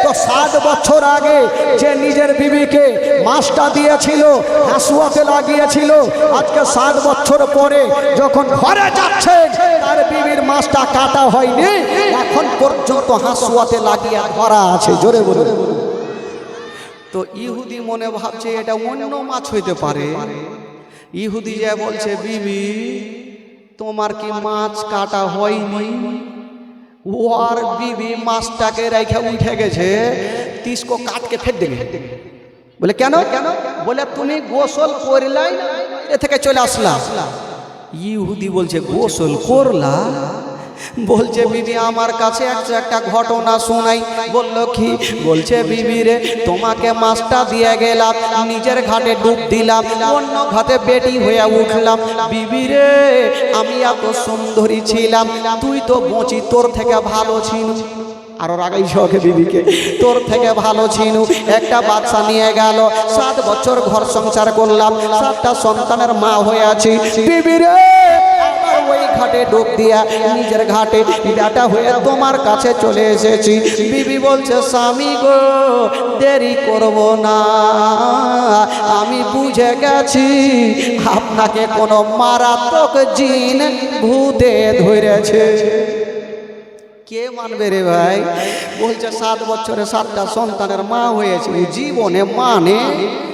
তো 7 বছর আগে যে নিজের বিবিকে মাছটা দিয়েছিল, হাসুয়াতে লাগিয়েছিল, আজকে 7 বছর পরে যখন ঘরে যাচ্ছে তার বিবির মাছটা কাটা হয়নি, এখন পর্যন্ত হাসুয়াতে লাগিয়ে ধরা আছে। জোরে বলে। তো ইহুদি মনে ভাবছে এটা অন্য মাছ হইতে পারে। ইহুদি যে বলছে বিবি তোমার কি মাছ কাটা হয়নি? ও আর বিবি মাছটাকে রেখে উঠে গেছে, তিসকো কাটকে ফেট দেবে। বলে কেন? বলে তুমি গোসল করলাই, এ থেকে চলে আসলা। ইহুদি বলছে গোসল করলা? বলছে বিবি আমার কাছে একটা ঘটনা শোনাই। বলল কি? বলছে বিবি রে তোমাকে মাছটা দিয়ে গেলাম, নিজের ঘাটে ডুব দিলাম, অন্য ঘাটে বেটি হয়ে উঠলাম। বিবি রে আমি এত সুন্দরী ছিলাম, তুই তো বঁচি, তোর থেকে ভালো ছিল। আরো রাগাই শখে বিবিকে, তোর থেকে ভালো ছিল। একটা বাচ্চা নিয়ে গেল, 7 বছর ঘর সংসার করলাম, 7টা সন্তানের মা হয়ে আছি। বিবি রে ওই ঘাটে ডুব দিয়া নিজের ঘাটে বেটা হয়ে তোমার কাছে চলে এসেছি। বিবি বলছে স্বামী গো দেরি করব না, আমি বুঝে গেছি আপনাকে কোনো মারাত্মক জিন ভূতে ধরেছে। কে মানবে রে ভাই? বলছে 7 বছরে 7টা সন্তানের মা হয়েছে, জীবনে মানে।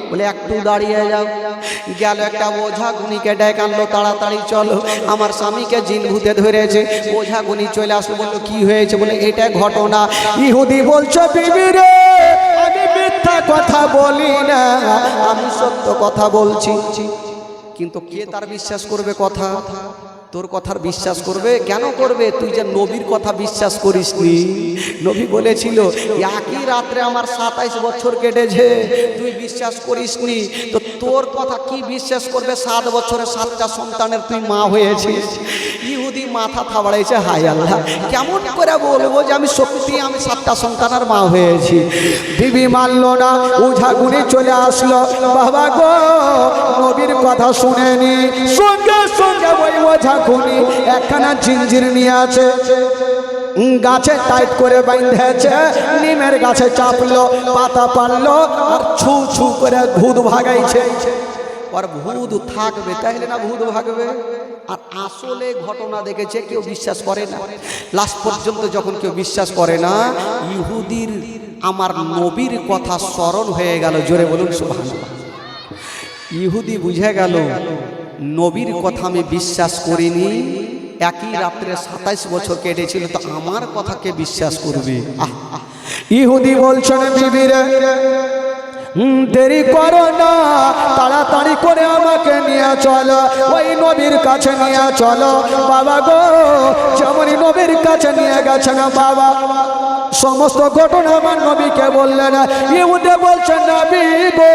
বলে একটু দাঁড়িয়ে যাও। গেল একটা ওঝা গুনিকে ডেকে আনলো, তাড়াতাড়ি চলো আমার স্বামীকে জিন ভূতে ধরেছে। ওঝা গুনি চলে আসলো, বললো কি হয়েছে? বলে এটা ঘটনা। ইহুদি বলছে বিবি রে আমি মিথ্যা কথা বলি না, আমি সত্য কথা বলছি। কিন্তু কে তার বিশ্বাস করবে কথা? তোর কথার বিশ্বাস করবে? কেন করবে? তুই যে নবীর কথা বিশ্বাস করিসনি। নবী বলেছিল একই রাত্রে আমার 27 বছর কেটেছে, তুই বিশ্বাস করিসনি, তো তোর কথা কি বিশ্বাস করবে? 7 বছরে 7টা সন্তানের তুই মা হয়েছিস। ইহুদি মাথা থাবড়াইছে, হায় আল্লাহ কেমন করে বলবো যে আমি সত্যি আমি 7টা সন্তানের মা হয়েছি। বিবি মানল না, ওঝা গুনি চলে আসলো। বাবা গো নবীর কথা শুনেনি, সঙ্গে সঙ্গে ওই ওঝা গুনি একখানা জিঞ্জির নিয়ে আছে, গাছে টাইট করে বাঁধেছে, নিমের গাছে চাপলো, পাতা পারলো আর ছু ছু করে ভূত ভাগাইছে। আর ভূত থাকবে, তাহলে না ভূত ভাগবে। আর আসলে ঘটনা দেখেছে কেউ বিশ্বাস করে না। লাস্ট পর্যন্ত যখন কেউ বিশ্বাস করে না, ইহুদির আমার নবীর কথা স্মরণ হয়ে গেল। জোরে বলুন সুবহানাল্লাহ। ইহুদি বুঝে গেল নবীর কথা আমি বিশ্বাস করিনি, একই রাত্রে 27 বছর কেটেছিল, তো আমার কথাকে বিশ্বাস করবে। ইহুদি বলছেন বিবিরে দেরি করো না, তাড়াতাড়ি করে আমাকে নিয়ে চলো, ওই নবীর কাছে নিয়ে চলো। বাবা গো, যেমনই নবীর কাছে নিয়ে গেছেন বাবা, সমস্ত ঘটনা আমার নবীকে বললেন। ইহুদি বলছেন নবী গো,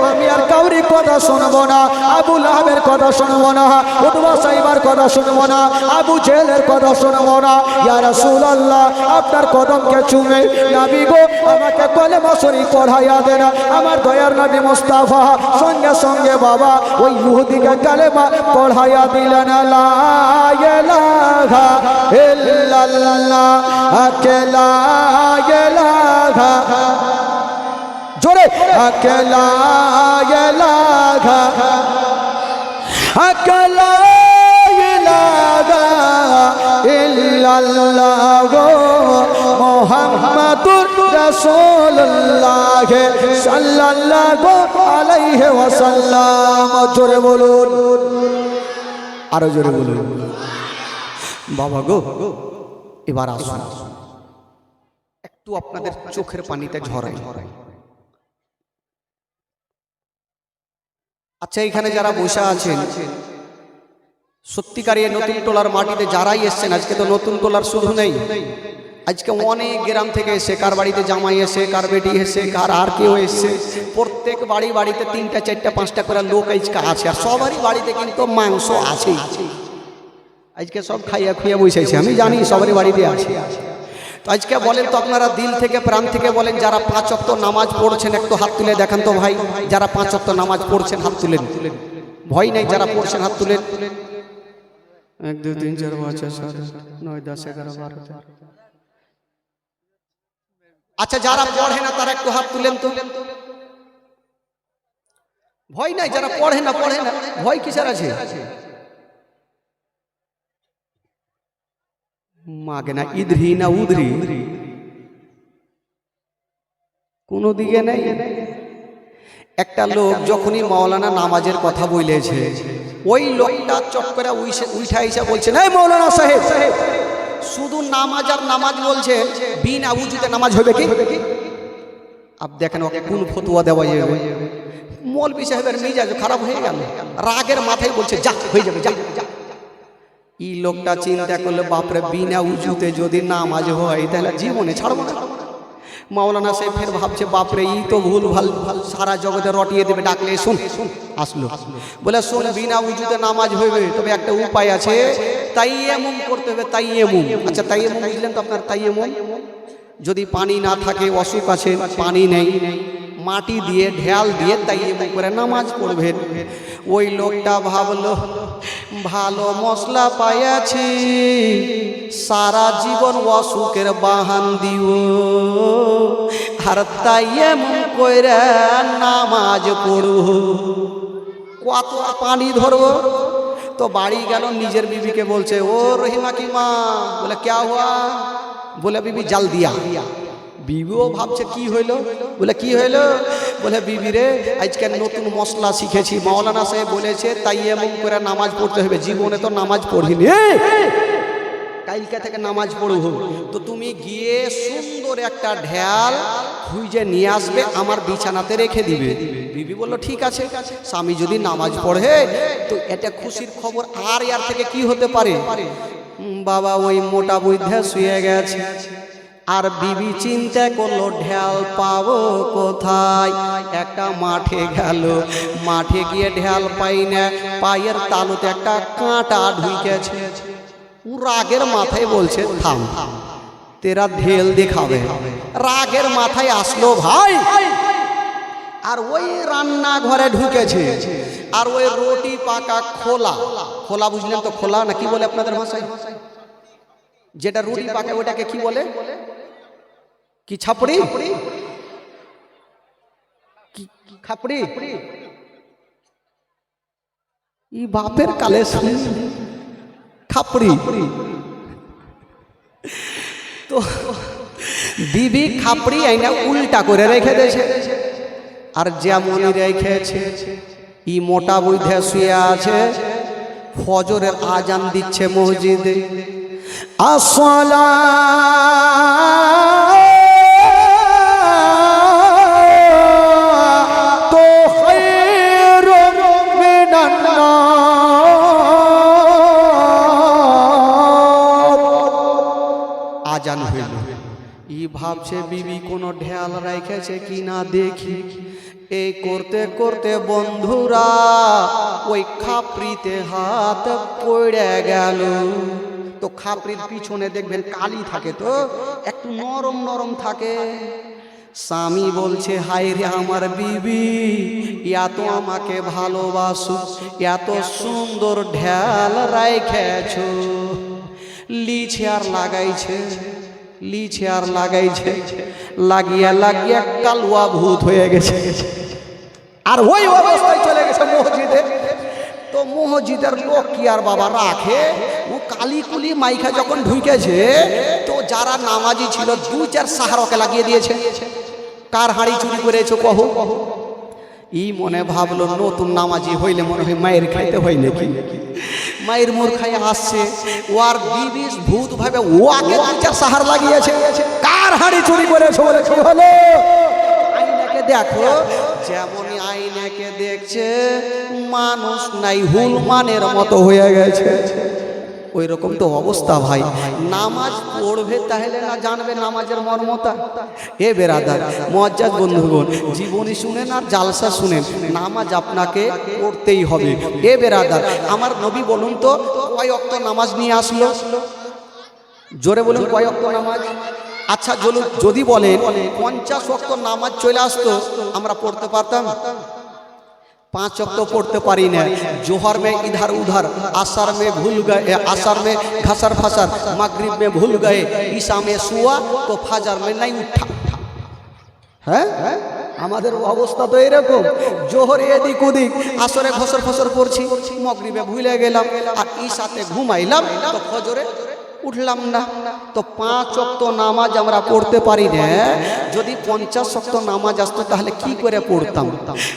আমি আর কাউরি কথা শুনবো না, আবু লাহাবের কথা শুনবো না, উতবা সাইবার কথা শুনবো না, আবু জেহেলের কথা শুনবো না। ইয়া রাসূলুল্লাহ, আপনার কদমকে চুমে নবী গো আমাকে কলেমা শরীফ পড়াইয়া দেন। আমার দয়ার নবী মুস্তাফা সঙ্গে সঙ্গে বাবা ওই ইহুদিকে কালেমা পড়াইয়া দিলেন। লা ইলাহা ইল্লাল্লাহ আকেলা ইলাহা, জোরে আকেলা ইলাহা, আকেলা ইলাহা ইল্লাল্লাহ মুহাম্মাদুর রাসূলুল্লাহ সাল্লাল্লাহু আলাইহি ওয়াসাল্লাম। জোরে বলুন, আরো জোরে বলুন। বাবা গো, এবার আসুন একটু আপনাদের চোখের পানিতে ঝরাই। আচ্ছা, এখানে যারা বসে আছেন, সত্যিকার এই নতুন টোলার মাটিতে যারাই এসছেন, আজকে তো নতুন টোলার শুরু নেই, আজকে অনেক গ্রাম থেকে এসে, কার বাড়িতে জামাই এসে, কার বেটি এসে, কার আর কেউ এসছে, প্রত্যেক বাড়িতে 3টা 4টা 5টা করে লোক আজকে আছে। আর সবারই বাড়িতে কিন্তু মাংস আছে, আজকে সব খাইয়া খুইয়া বসেছে, আমি জানি সবারই বাড়িতে আছে। তো আজকে বলেন তো আপনারা দিল থেকে প্রাণ থেকে বলেন, যারা 5 ওয়াক্ত নামাজ পড়ছেন একটু হাত তুলে দেখান তো ভাই। যারা 5 ওয়াক্ত নামাজ পড়ছেন হাত তুলেন, ভয় নেই, যারা পড়ছেন হাত তুলেন। 1 2 3 4 5 6 7 9 10 11 12। আচ্ছা, যারা পড়ে না তারা একটু হাত তুলেন তো। ভয় নাই, যারা পড়ে না ভয় কিসের আছে? মাগে না ইধরি না উধরি, কোন দিকে নেই। একটা লোক যখনই মাওলানা নামাজের কথা বলেছে, ওই লোকটা চট করে উঠা এসে বলছে, এই মাওলানা সাহেব, শুধু নামাজ আর নামাজ বলছে, বিনা উজুতে নামাজ হবে কি? আপ দেখেন ওকে কোন ফতোয়া দেওয়া যাবে। মৌলভী সাহেবের মেজাজ খারাপ হয়ে গেল, রাগের মাথায় বলছে যা হয়ে যাবে যা। এই লোকটা চিন্তা করলে, বাপরে বিনা উজুতে যদি নামাজ হয় তাহলে জীবনে ছাড়বো না। মাওলানা সাহেব ফের ভাবছে, বাপরে ই তো ভুল ভাল সারা জগতে রটিয়ে দেবে, ডাকলে শুন। আসলো, বলে শোন, বিনা উজুতে নামাজ হইবে, তবে একটা উপায় আছে, তাইয়ামুম করতে হবে। তাইয়ামুম, আচ্ছা তাইয়ামুম বুঝলেন তো আপনার? তাইয়ামুম, যদি পানি না থাকে, অসুখ আছে, পানি নেই, মাটি দিয়ে ঢেল দিয়ে তাইয়ামুম করে নামাজ পড়বেন। ওই লোকটা ভাবলো, ভালো মশলা পাইয়াছি, সারা জীবন অসুখের বাহান দিও, আর তাইয়ামুম কইরা নামাজ পড়ব, কত পানি ধরবো। তো বাড়ি গেল, নিজের বিবিকে বলছে, ও রহিমা কি মা? বলে ক্যা হুয়া? বলে বিবি জাল দিয়া। বিবিও ভাবছে কি হইলো? বলে কি হইলো? বলে বিবি রে, আজকে নতুন মশলা শিখেছি, মাওলানা সাহেব বলেছে তাইয়ামুম করে নামাজ পড়তে হবে, জীবনে তো নামাজ পড়িনি, কালকে থেকে নামাজ পড়ব। তো তুমি গিয়ে সুন্দর একটা ঢেল খুঁজে নিয়ে আসবে, আমার বিছানাতে রেখে দিবে। বিবি বলল ঠিক আছে। স্বামী যদি নামাজ পড়ে তো এটা খুশির খবর, আর এর থেকে কি হতে পারে? বাবা ওই মোটা বুদ্ধে শুয়ে গেছে, আর বিবি চিন্তা করলো ঢেল পাবো কোথায়। একটা মাঠে গেল, মাঠে গিয়ে ঢেল পাই না, পায়ের তালুতে একটা কাঁটা ঢুকেছে। রাগের মাথায় বলছে থাম, তেরা ঢেল দেখাবে। রাগের মাথায় আসলো ভাই, আর ওই রান্না ঘরে ঢুকেছে, আর ওই রুটি পাকা খোলা, খোলা বুঝলেন তো? খোলা না কি বলে আপনাদের ভাষায়? যেটা রুটি পাকে ওটাকে কি বলে? কি ছাপড়ি? কি খাপড়ি? ই বাপের কালে শুনি খাপড়ি। তো বিবি খাপড়ি আইনা উল্টা করে রেখে দিয়েছে, আর যেমনই রেখেছে ই মোটা বুঝে শুয়ে আছে। ফজরের আজান দিচ্ছে মসজিদে, আসসালাতু খায়রুম মিনান নার। আজান হইল। ই ভাবছে বিবি কোনো ঢেল রেখেছে কি না দেখি। এই করতে করতে বন্ধুরা ওই খাপড়িতে হাত পড়ে গেল। তো খাপড়ির পিছনে দেখবেন কালি থাকে, তো একটু নরম নরম থাকে। স্বামী বলছে, হায় রে আমার বিবি, এত আমাকে ভালোবাসো, এত সুন্দর ঢেল রাইখেছ। লিছে আর লাগাইছে, লিছে আর লাগাইছে, লাগিয়া লাগিয়া কালুয়া ভূত হয়ে গেছে। আর ওই অবস্থায় চলে গেছে মসজিদে। তো মসজিদের লোক কি আর বাবা রাখে, ও কালি কুলি মাইখা যখন ঢুকেছে, তো যারা নামাজি ছিল দু চার সাহারকে লাগিয়ে দিয়েছে। কার হাঁড়ি চুরি করেছো কহো। ই মনে ভাবলো নতুন নামাজি হইলে মনে হয় মায়ের খাইতে হয় নাকি। মায়ের মুর খাই আসছে, ওর বিবি ভূত ভাবে ও আগে দু চার সাহার লাগিয়েছে। কার হাঁড়ি চুরি করেছো বলে কি হলো। আইনাকে দেখো, যেমনই আইনাকে দেখছে মানুষ নাই, হুলমানের মতো হয়ে গেছে। ওই রকম তো অবস্থা ভাই। নামাজ পড়বে তাহলে না জানবে নামাজের মর্মতা। এ বেরাদার মুআজ্জাজ বন্ধুগণ, জীবনী শুনেন আর জালসা শুনেন, নামাজ আপনাকে পড়তেই হবে। এ বেরাদার, আমার নবী বলুন তো কয় ওয়াক্ত নামাজ নিয়ে আসলো? জোরে বলুন, কয় ওয়াক্ত নামাজ? আচ্ছা যদি বলেন 50 ওয়াক্ত নামাজ চলে আসতো, আমরা পড়তে পারতাম? 5 ওয়াক্ত পড়তে পারি না। जोहर में इधर उधर, असर में भूल गए, असर में घसर फसर, मगरिब में भूल गए, ईशा में सुआ तो फजर में नहीं उठा। হ্যাঁ, আমাদের অবস্থা তো এরকম। জোহরে এদিক ওদিক, আসরে ঘসর ফসর পড়ছি, মগরিবে ভুলে গেলাম, আর ঈশাতে ঘুমাইলাম, তো ফজরে উঠলাম না। তো 5 ওয়াক্ত নামাজ আমরা পড়তে পারি না। যদি 50 ওয়াক্ত নামাজ আসতো তাহলে কি করে পড়তাম?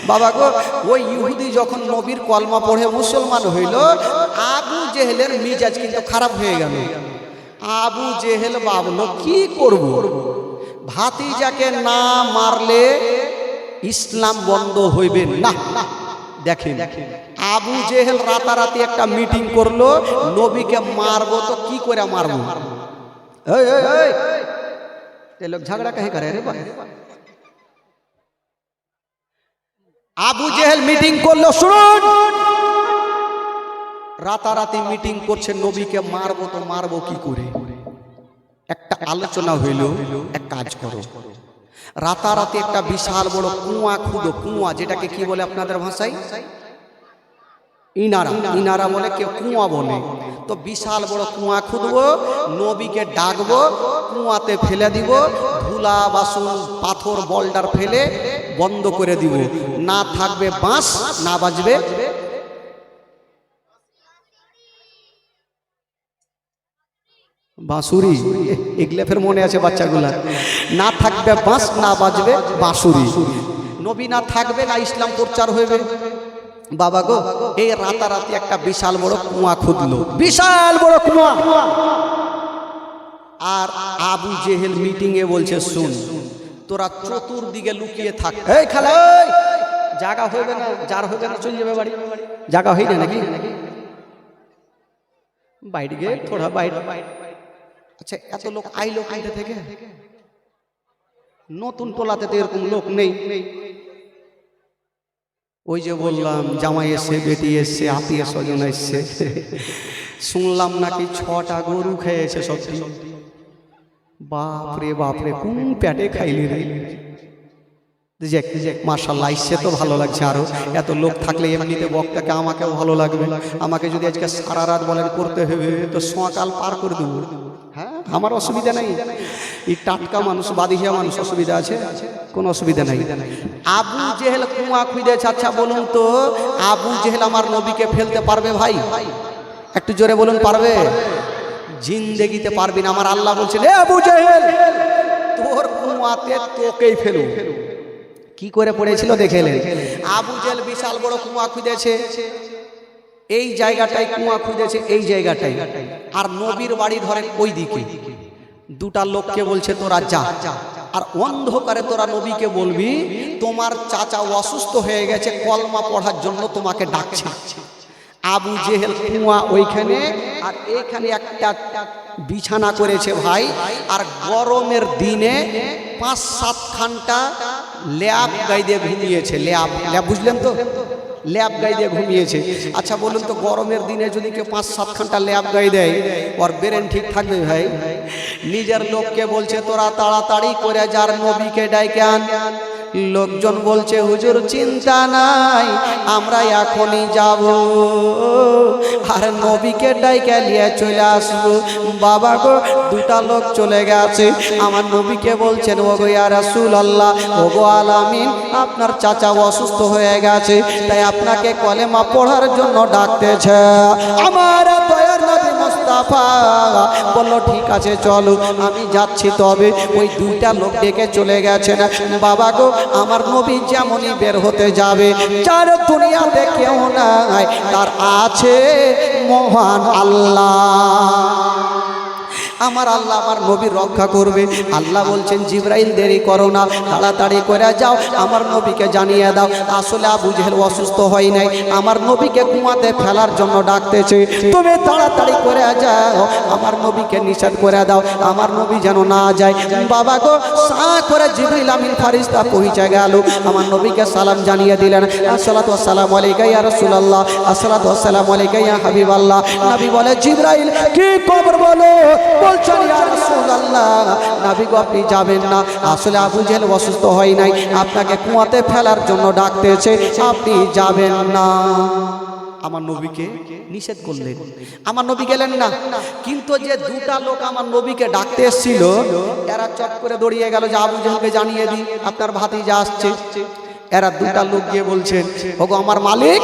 বাবা গো, ওই ইহুদি যখন নবীর কলমা পড়ে মুসলমান হইল, আবু জেহেলের মিজাজ কিন্তু খারাপ হয়ে গেল। আবু জেহেল ভাবলো কি করব, ভাতিজাকে না মারলে ইসলাম বন্ধ হইবে না। দেখেন, আবু জেহেল রাতারাতি একটা মিটিং করলো, নবীকে মারবো তো কি করে মারবো। এই লোক ঝগড়া কাহে করে রে ভাই। আবু জেহেল মিটিং করলো, শুনুন, রাতারাতি মিটিং করছে, নবীকে মারবো তো মারবো কি করে। একটা আলোচনা হইল, এক কাজ করো, রাতারাতি একটা বিশাল বড় কুয়া খুদো। কুয়া যেটাকে কি বলে আপনাদের ভাষায়? ইনারা। ইনারা বলে, কেউ কুয়া বলে। তো বিশাল বড় কুয়া খুদবো, নবীকে ডাকবো, কুয়াতে ফেলে দিব, ধুলা বাসন পাথর বল্ডার ফেলে বন্ধ করে দিব। না থাকবে বাঁশ, না বাজবে বাঁশুরি। এগুলো ফের মনে আছে বাচ্চাগুলা। না থাকবে বাঁশ, না বাজবে বাঁশুরি। নবী না থাকবে, না ইসলাম প্রচার হইবে। বাবা গো, এই রাতারাতি একটা বিশাল বড় কুয়া খুদলো, বিশাল বড় কুয়া। আর আবু জেহেল মিটিং এ বলছে, শুন, তোরা চতুর্দিকে লুকিয়ে থাক। এই খালা, জায়গা হইবে না, যার হইবে না চলে যাবে বাড়ি। জায়গা হই না নাকি? বাইরে গিয়ে থোড়া বাইরে। আচ্ছা, এত লোক আইলো কোথা থেকে? নতুন টোলাতে তো এরকম লোক নেই। ওই যে বললাম, জামাই এসছে, বেটি এসছে, আত্মীয় স্বজন এসছে। শুনলাম নাকি 6টা গরু খেয়েছে সব। বাপরে বাপরে, কোন পেটে খাইলি রে। মাশাআল্লাহ, এসছে তো ভালো লাগছে। আরো এত লোক থাকলে এমনিতে বক্তাকে আমাকেও ভালো লাগবে। আমাকে যদি আজকে সারা রাত বলেন করতে হবে, তো সকাল পার করে দেবো। হ্যাঁ, আমার অসুবিধা নেই, এই টাটকা মানুষ, বাদিহিয়া মানুষ, অসুবিধা আছে? কোনো অসুবিধা নাই। আবু জেহেল কুয়া খুঁজেছে। আচ্ছা বলুন তো, আবু জেহেল আমার নবীকে ফেলতে পারবে ভাই? একটু জোরে বলুন, পারবে? জিন্দেগিতে পারবি না। আমার আল্লাহ বলছেন, এ আবু জেহেল, তোর কুয়াতে তোকেই ফেলু। কি করে পড়েছিল দেখে এলেন। আবু জেহেল বিশাল বড় কুয়া খুঁজেছে, এই জায়গাটাই কুয়া খুঁজেছে, এই জায়গাটাই। আর নবীর বাড়ি ধরেন ওই দিকে। দুটা লোককে বলছে তোরা যা, আর অন্ধকারে তোরা নবীকে বলবি তোমার চাচা অসুস্থ হয়ে গেছে, কলমা পড়ার জন্য তোমাকে ডাকছে। আবু জেহেল কুয়া ওইখানে, আর এখানে একটা বিছানা করেছে ভাই। আর গরমের দিনে 5-7 ঘন্টা ল্যাব গাই দিয়ে ঘুমিয়েছে। ল্যাব বুঝলেন তো, ল্যাব গাই দিয়ে ঘুমিয়েছে। আচ্ছা বলুন তো, গরমের দিনে যদি কেউ 5-7 ঘন্টা ল্যাব গাই দেয়, ওর ব্রেন ঠিক থাকবে ভাই? নিজের লোককে বলছে তোরা তাড়াতাড়ি করে যার নবীকে ডাইকে আন। লোকজন বলছে হুজুর চিন্তা নাই, আমরা এখনই যাব, আর নবীকে ডাইকে নিয়ে চলে আসবো। বাবা গো, দুটা লোক চলে গেছে, আমার নবীকে বলছেন ওগো ইয়া রাসূলুল্লাহ, ওগো আলামিন, আপনার চাচা অসুস্থ হয়ে গেছে, তাই আপনাকে কলেমা পড়ার জন্য ডাকতেছে। আমার দয়ার নবী মুস্তাফা বলল ঠিক আছে চলো, আমি যাচ্ছি। তবে ওই দুইটা লোক ডেকে চলে গেছে না। বাবা গো, আমার নবী যেমনই বের হতে যাবে, যার দুনিয়াতে কেউ নাই, তার আছে মহান আল্লাহ। আমার আল্লাহ আমার নবীর রক্ষা করবে। আল্লাহ বলছেন জিবরাইল দেরি করো না, তাড়াতাড়ি করে যাও, আমার নবীকে জানিয়ে দাও আসলে আবু জেহেল অসুস্থ হয় নাই, আমার নবীকে কুয়াতে ফেলার জন্য ডাকতেছে। তুমি তাড়াতাড়ি করে যাও, আমার নবীকে নিষেধ করে দাও, আমার নবী যেন না যায়। বাবা গো, সা করে জিবরিল আমিন ফারিস্তা পৌঁছে গেল, আমার নবীকে সালাম জানিয়ে দিলেন, আসসালাতু ওয়াসসালামু আলাইকা ইয়া রাসূলুল্লাহ, আসসালাতু ওয়াসসালামু আলাইকা ইয়া হাবিবাল্লাহ। নবী বলে জিবরাইল কি খবর বলো? বলছেন ইয়া রাসূলুল্লাহ, নবী গো আপনি যাবেন না, আসলে আবু জেহেল অসুস্থ হয় নাই, আপনাকে কুয়াতে ফেলার জন্য ডাকতেছে, আপনি যাবেন না। আমার নবীকে নিষেধ করলেন, আমার নবী গেলেন না। কিন্তু যে দুটা লোক আমার নবীকে ডাকতে এসেছিল, এরা চট করে দৌড়িয়ে গেল যে আবু জেহেলকে জানিয়ে দিই আপনার ভাতিজা আসছে। এরা দুটা লোক গিয়ে বলছেন ওগো আমার মালিক,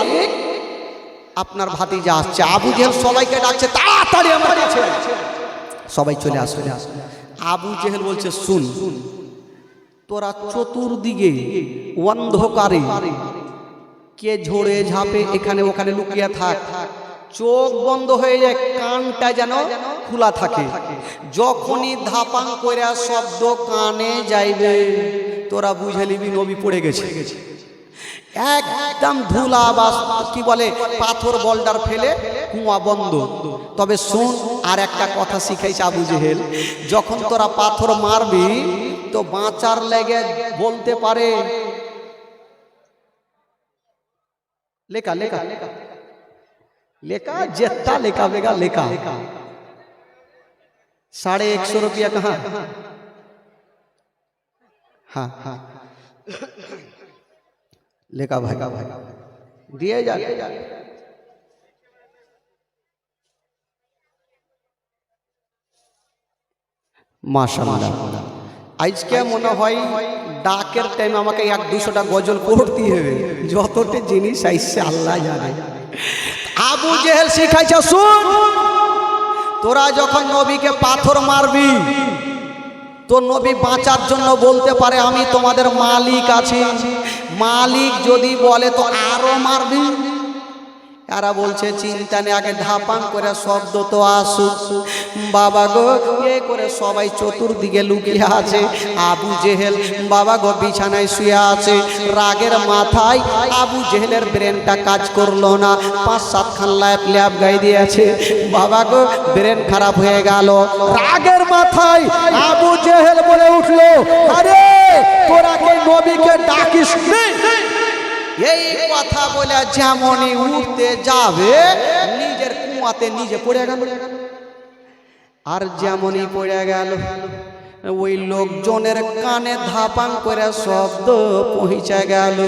আপনার ভাতিজা আসছে। আবু জেহেল সবাইকে ডাকছে তাড়াতাড়ি আমার কাছে, সবাই চলে আসবে। আবু জেহেল বলছে শুন, তোরা চতুর্দিকে অন্ধকারে কে ঝোড়ে ঝাপে এখানে ওখানে লুকিয়ে থাক, চোখ বন্ধ হয়ে যায়, কানটা যেন খোলা থাকে, যখনই ধাপাং করে শব্দ কানে যাইবে তোরা বুঝে নিবি নবী পড়ে গেছে। একদম ধুলা বা কি বলে পাথর বলডার ফেলে কুয়া বন্ধ। তবে শুন, আর একটা কথা শিখাইছে আবু জেহেল, যখন তোরা পাথর মারবি তো বাঁচার লেগে বলতে পারে लेका लेका लेका जितना लेका बेगा लेका 150 रुपया कहाँ? हाँ हाँ लेका भाई दिए जा। মাশাআল্লাহ, আজকে মনে হয় ডাকের টাইম আমাকে 1-200টা গজল পড়তে হবে, যতটা জিনিস আইছে আল্লাহ জানে। আবু জেহেল শিখাইছে শুন, তোরা যখন নবীকে পাথর মারবি তো নবী বাঁচার জন্য বলতে পারে আমি তোমাদের মালিক আছি, মালিক যদি বলে তো আরো মারবি। এরা বলছে চিন্তা নেই, আগে ধাপাং করে শব্দ তো আসুক। বাবা গো, এ করে সবাই চতুর্দিকে লুকিয়ে আছে। আবু জেহেল বাবা গো বিছানায় শুয়ে আছে, রাগের মাথায় আবু জেহেলের ব্রেনটা কাজ করলো না, 5-7 খান ল্যাব গাই দিয়েছে। বাবা গো ব্রেন খারাপ হয়ে গেল, রাগের মাথায় আবু জেহেল বলে উঠলো, আরে তোরা কি নবীকে ডাকিস নি? এই কথা বলে যেমনই উঠতে যাবে নিজের কুয়াতে নিজে পড়ে গেল। আর যেমনই পড়ে গেল ওই লোকজনের কানে ধাপাং করে শব্দ পৌঁছে গেল।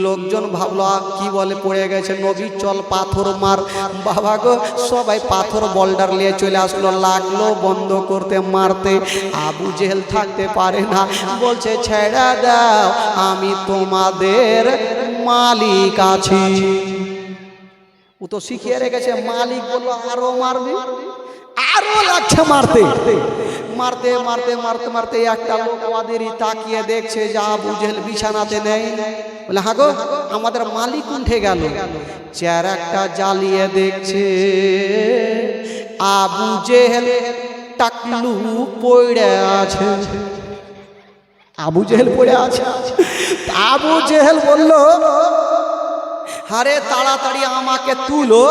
লোকজন ভাবলো কি বলে পড়ে গেছে, নবী চল পাথর মার। বাবা গো, সবাই পাথর বোল্ডার নিয়ে চলে আসলো, লাগলো বন্ধ করতে মারতে। আবু জেহেল থাকতে পারে না, বলছে ছেড়ে দাও, আমি তোমাদের মালিক আছি। ও তো শিখিয়ে রেখেছে, মালিক বললো আরো মারবে, আরো লাগছে মারতে। মারতে মারতে মারতে মারতে একটা লোক ওদেরই তাকিয়ে দেখছে যে আবু জেহেল বিছানাতে নেই। বলে হাগো, আমাদের মালিক উঠে গেল। চেয়ার একটা জ্বালিয়ে দেখছে আবু জেহেল টাকলু পড়ে আছে। আবু জেহেল পড়ে আছে। আবু জেহেল বলল, আরে তাড়াতাড়ি আমাকে তুলো,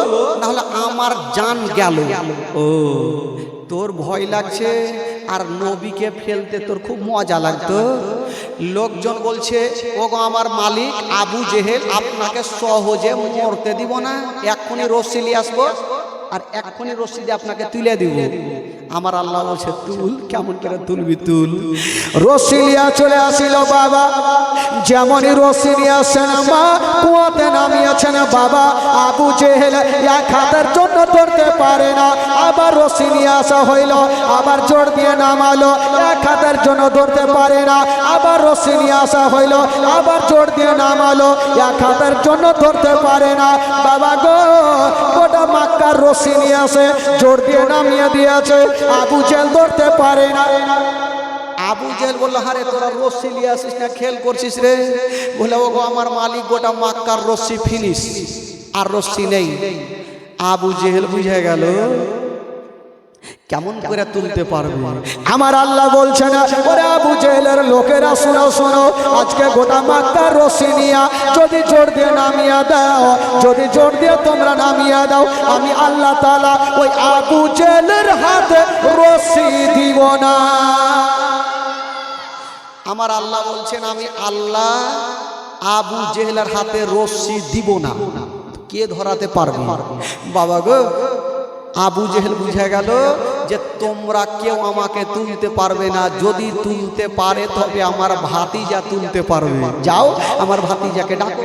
নাহলে আমার জান গেল। ও, তোর ভয় লাগছে আর নবীকে ফেলতে তোর খুব মজা লাগতো। লোকজন বলছে, ওগো আমার মালিক আবু জেহেল, আপনাকে সহজে মরতে দিব না, এক্ষুনি রশ্মি নিয়ে আসবো আর এক্ষুনি রশ্মি দিয়ে আপনাকে তুলে দিব। আমার আল্লাহ বলছে তুল। কেমন করে তুলবি? তুল। রশ্মি নিয়ে চলে আসিল বাবা। যেমনই রশ্মি নিয়ে আসছেন মা, কুয়াতে নামিয়েছেন বাবা। আবু জেহেল এক হাতের জন্য ধরতে পারে না, আবার রশ্মি নিয়ে আসা হইল, আবার জোর দিয়ে নামালো, এক হাতের জন্য ধরতে পারে না, আবার রশ্মি নিয়ে আসা হইল, আবার জোর দিয়ে নামালো, এক হাতের জন্য ধরতে পারে না। বাবা গো, গোটা মক্কার রশ্মি নিয়ে আসে, জোর দিয়ে নামিয়ে দিয়েছে, আবু জেহেল ধরতে পারে না। আবু জেহেল বলল, আরে তোরা রশ্মি নিয়ে আসিস না, খেল করছিস রে? বলে ওগো আমার মালিক, গোটা মক্কার রশ্মি ফিনিশ, আর রশ্মি নেই। আবু জেহেল বুঝে গেল কেমন করে তুলতে পারবে। আমার আল্লাহ বলছে না, ওরে আবু জেহেলের লোকেরা শোনো শোনো, আজকে গোটা মক্কার রশ্মি নিয়া যদি জোর দিয়ে নামিয়ে দাও, যদি জোর দিয়ে তোমরা নামিয়ে দাও, আমি আল্লাহ তাআলা ওই আবু জেহেলের হাতে রশ্মি দিব না। আমার আল্লাহ বলছেন, আমি আল্লাহ আবু জেহেলের হাতে রশ্মি দিব না। কে ধরাতে পারবে? বাবা গো, আবু জেহেল বুঝে গেল যে তোমরা কেউ আমাকে তুলতে পারবে না, যদি তুলতে পারে তবে আমার ভাতিজা তুলতে পারবে। যাও আমার ভাতিজাকে ডাকো।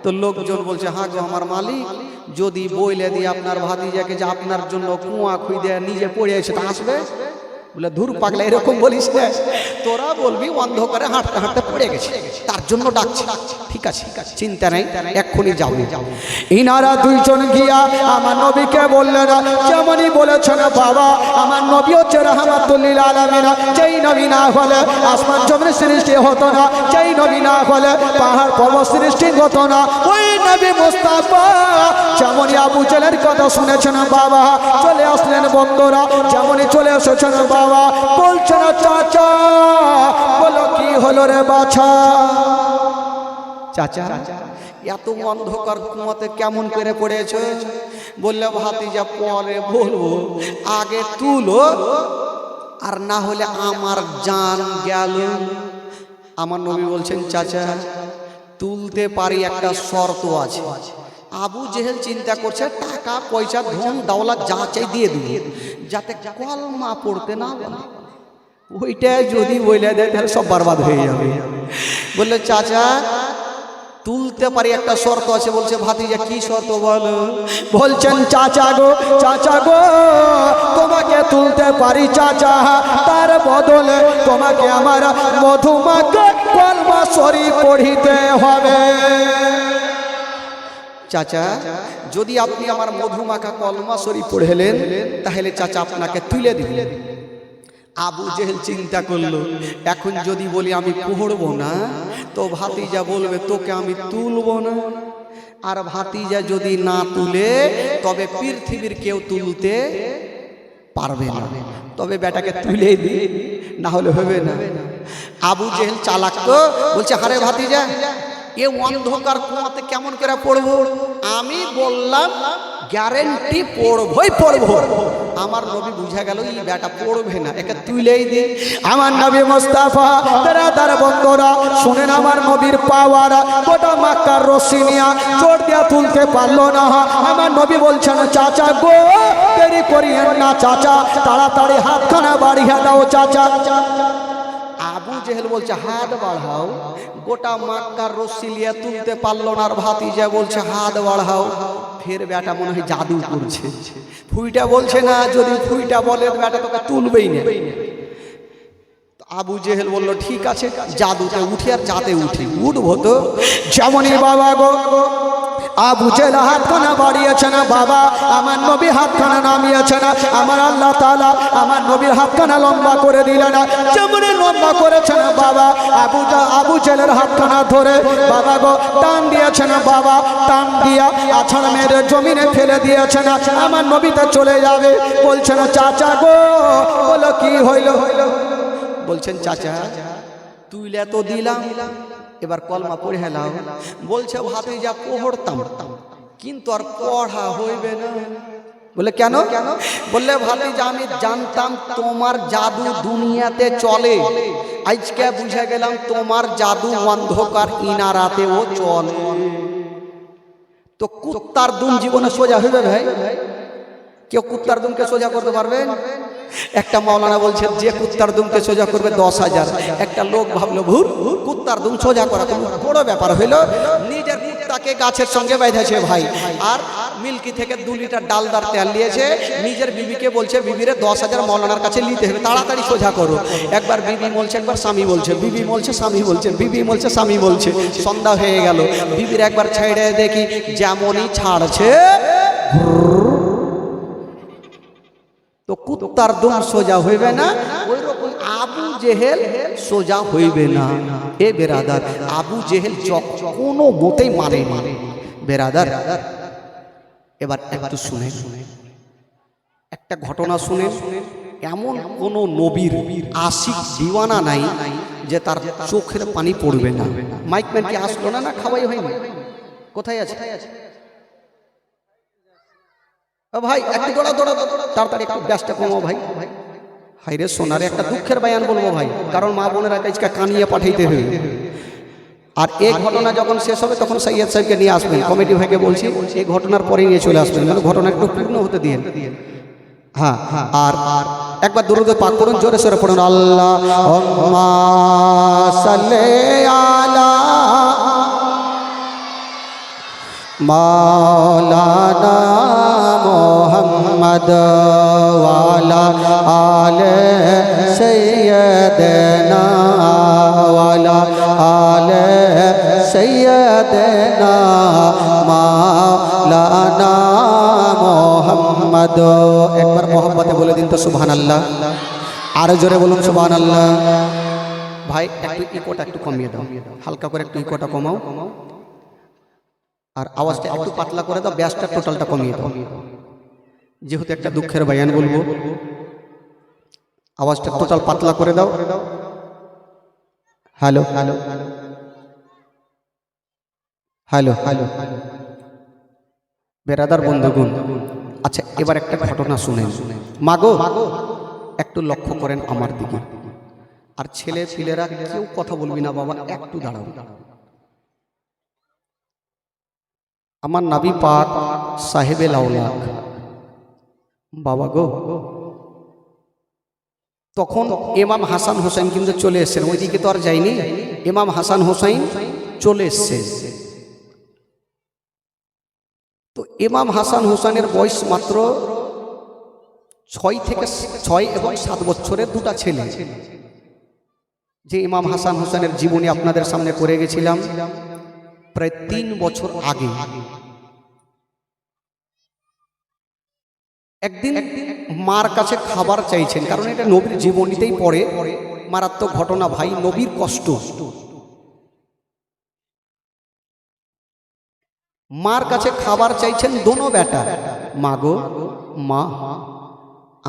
তো লোকজন বলছে, হ্যাঁ গো আমার মালিক, যদি বইলে দিয়ে আপনার ভাতিজাকে যে আপনার জন্য কুয়া খুঁজে নিজে পড়ে এসে তা আসবে? বলে ধুর পাগলা, এরকম বলিস না, তোরা বলবি অন্ধকারে হাঁটতে হাঁটতে পড়ে গেছে, তার জন্য ডাকছি। ঠিক আছে, চিন্তা নেই, এক্ষুনি যাও। ইনারা দুইজন গিয়া আমার নবীকে বললেন, যেমনই বলেছেন বাবা, আমার নবী হচ্ছে রাহমাতুল লিল আলামিন। যেই নবী না হলে আসমান জমিন সৃষ্টি হতো না, যেই নবী না হলে পাহাড় পর্বত সৃষ্টি হতো না। ওই নবী মুস্তাফা যেমনই আবু জেহেলের কথা শুনেছেন বাবা, চলে আসলেন বন্ধুরা, যেমনই চলে এসেছেন বাবা, বলছেন চাচা, বলো কি হলো রে বাছা? চাচা, এত অন্ধকার কুয়াতে কেমন করে পড়েছে? বললে ভাতিজা পরে বলবো, আগে তুলো, আর না হলে আমার জান গেল। আমার নবী বলছেন, চাচা তুলতে পারি, একটা শর্ত আছে। আবু জেহেল চিন্তা করছে টাকা পয়সা ধন দৌলত যা চাই দিয়ে দিব, যাতে কলমা পড়তে না বলে। ওইটা যদি বলে দেয় তাহলে সব বরবাদ হয়ে যাবে। বললে চাচা তুলতে পারি, একটা শর্ত আছে। বলছে ভাতিজা কি শর্ত বলো? বলছেন চাচা গো, চাচা গো, তোমাকে তুলতে পারি চাচা, তার বদলে তোমাকে আমার মধুমাকে কলমা শরীফ পড়িতে হবে। চাচা যদি আপনি আমার মধুমাখা কলমা শরীফ পড়েলেন, তাহলে চাচা আপনাকে তুলে দিলেন। আবু জেহেল চিন্তা করলো, এখন যদি বলি আমি পড়বো না, তো ভাতিজা বলবে তোকে আমি তুলবো না, আর ভাতিজা যদি না তুলে তবে পৃথিবীর কেউ তুলতে পারবে না, তবে বেটাকে তুলে দি, না হলে হবে না। আবু জেহেল চালাক তো, বলছে হারে ভাতিজা, এ অন্ধকার কুয়াতে কেমন করে পড়বো? আমি বললাম গ্যারেন্টি পড়বই পড়বো। আমার নবী বুঝা গেল এই বেটা পড়বে না, একে তুলেই দে। আমার নবী মুস্তাফা তার বন্ধুরা শুনেন, আমার নবীর পাওয়ার, গোটা মক্কার রশ্মি নিয়া জোর দিয়া তুলতে পারলো না। আমার নবী বলছেন চাচা গো, দেরি করিয়েন না চাচা, তাড়াতাড়ি হাতখানা বাড়িয়ে দাও চাচা। আবু জেহেল বলছে হাত বাড়াও। গোটা মক্কার রস্সি লিয়ে তুলতে পারলো না, আর ভাতিজা বলছে হাত বাড়াও। ফের বেটা মনে হয় জাদু করছে। ফুইটা বলছে না, যদি ফুইটা বলে বেটা তোকে তুলবেই না। আবু জেহেল বলল ঠিক আছে, জাদুতে উঠি আর যাতে উঠি, উঠবো তো। যেমনই বাবা গো আবু জেহেল হাতখানা বাড়িয়েছে না বাবা, আমার নবী হাতখানা নামিয়েছে না, আমার আল্লাহ তাআলা আমার নবীর হাতখানা লম্বা করে দিলেন না। যেমনই লম্বা করেছে না বাবা, আবু জেহেলের হাতখানা ধরে বাবা গো টান দিয়েছে না বাবা, টান দিয়া আছাড় মেরে জমিনে ফেলে দিয়েছে না। আমার নবীতে চলে যাবে, বলছে না চাচা গো, বলো কি হইল? বলছেন চাচা তুইলে তো দিলাম, এবার কলমা পড়ে হেলাও। বলছে ভাতিজা পড়তাম, কিন্তু আর পড়া হইবে না। বলে কেন? বললে ভাতিজা আমি জানতাম তোমার জাদু দুনিয়াতে চলে, আজকে বুঝে গেলাম তোমার জাদু অন্ধকার ইনারাতেও চলে। তো কুত্তার দুম জীবনে সোজা হইবে ভাই? কেউ কুত্তার দুমকে সোজা করতে পারবেন? একটা মাওলানা বলছে যে কুত্তার দুমকে সোজা করবে 10,000। একটা লোক ভাবলো ভুর কুত্তার দুম সোজা করা কোনো বড় ব্যাপার হইলো। নিজের কুত্তাকে গাছের সঙ্গে বেঁধেছে ভাই, আর মিল্কি থেকে 2 লিটার ডালদার তেল নিয়েছে। নিজের বিবিকে বলছে বিবিরে 10,000 মাওলানার কাছে নিতে হবে, তাড়াতাড়ি সোজা করো। একবার বিবি বলছে, একবার স্বামী বলছে, বিবি বলছে স্বামী বলছে, বিবি বলছে স্বামী বলছে। সন্ধ্যা হয়ে গেল, বিবির একবার ছেড়ে দেখি যেমনই ছাড়ছে তো কুত্তার দুম সোজা হইবে না, ওই রকম আবু জেহেল সোজা হইবে না। এ বেরাদার, আবু জেহেল কোনো মতেই মানে বেরাদার। এবার একটু শুনে একটা ঘটনা শুনে। এমন কোন নবীর আশিক দিওয়ানা নাই যে তার চোখের পানি পড়বে না। মাইকম্যান কি আসলো না? না খাওয়াই হয়নি? কোথায় আছে ভাই? একটু দৌড়া তাড়াতাড়ি, একটু গ্যাসটা কমাও ভাই। হাই রে সোনারে, একটা দুঃখের বায়ান বলবো ভাই, কারণ মা বোনেরা কাজকে কানিয়ে পাঠাইতে হবে। আর এই ঘটনা যখন শেষ হবে তখন সৈয়দ সাহেবকে নিয়ে আসবেন, কমিটি ভাইকে বলছি এই ঘটনার পরেই নিয়ে চলে আসবেন, মানে ঘটনা একটু পূর্ণ হতে দিয়ে। হ্যাঁ, আর একবার দুরূদ পাক করুন, জোরে সোরে পড়ুন, আল্লাহুম্মা সাল্লি আলা মাওলানা মুহাম্মদ ওয়ালা আলে সাইয়্যিদানা ওয়ালা আলে সাইয়্যিদানা মাওলানা মুহাম্মদ। একবার মোহাম্মতে বলে দিন তো সুবহানাল্লাহ। আরো জোরে বলুন সুবহানাল্লাহ। ভাই একটু ইকোটা একটু কমিয়ে দাও, হালকা করে একটু ইকোটা কমাও, আর আওয়াজটা একটু পাতলা করে দাও, ব্যাসটা টোটালটা কমিয়ে দাও। যেহেতু একটা দুঃখের বায়ান বলবো, আওয়াজটা টোটাল পাতলা করে দাও। হ্যালো হ্যালো হ্যালো হ্যালো বেরাদার বন্ধুগণ, আচ্ছা এবার একটা ঘটনা শুনেন। মাগো একটু লক্ষ্য করেন আমার দিকে, আর ছেলে পিলেরা কেউ কথা বলবি না বাবা, একটু দাঁড়াও। আমার নবী পাক সাহেবে লাউলাক বাবা গো, তখন ইমাম হাসান হোসেন কিন্তু চলে এসেছেন, ওইদিকে তো আর যায়নি। ইমাম হাসান হোসেন চলে এসছে। তো ইমাম হাসান হোসেনের বয়স মাত্র 6 এবং 7 বছরের 2টা ছেলে। যে ইমাম হাসান হোসেনের জীবনী আপনাদের সামনে করে গেছিলাম প্রায় 3 বছর আগে। একদিন মার কাছে খাবার চাইছেন, কারণ এটা নবীর জীবনীতেই পড়ে, মারাত্মক ঘটনা ভাই, নবীর কষ্ট। মার কাছে খাবার চাইছেন দোনো বেটা। মা গো, মা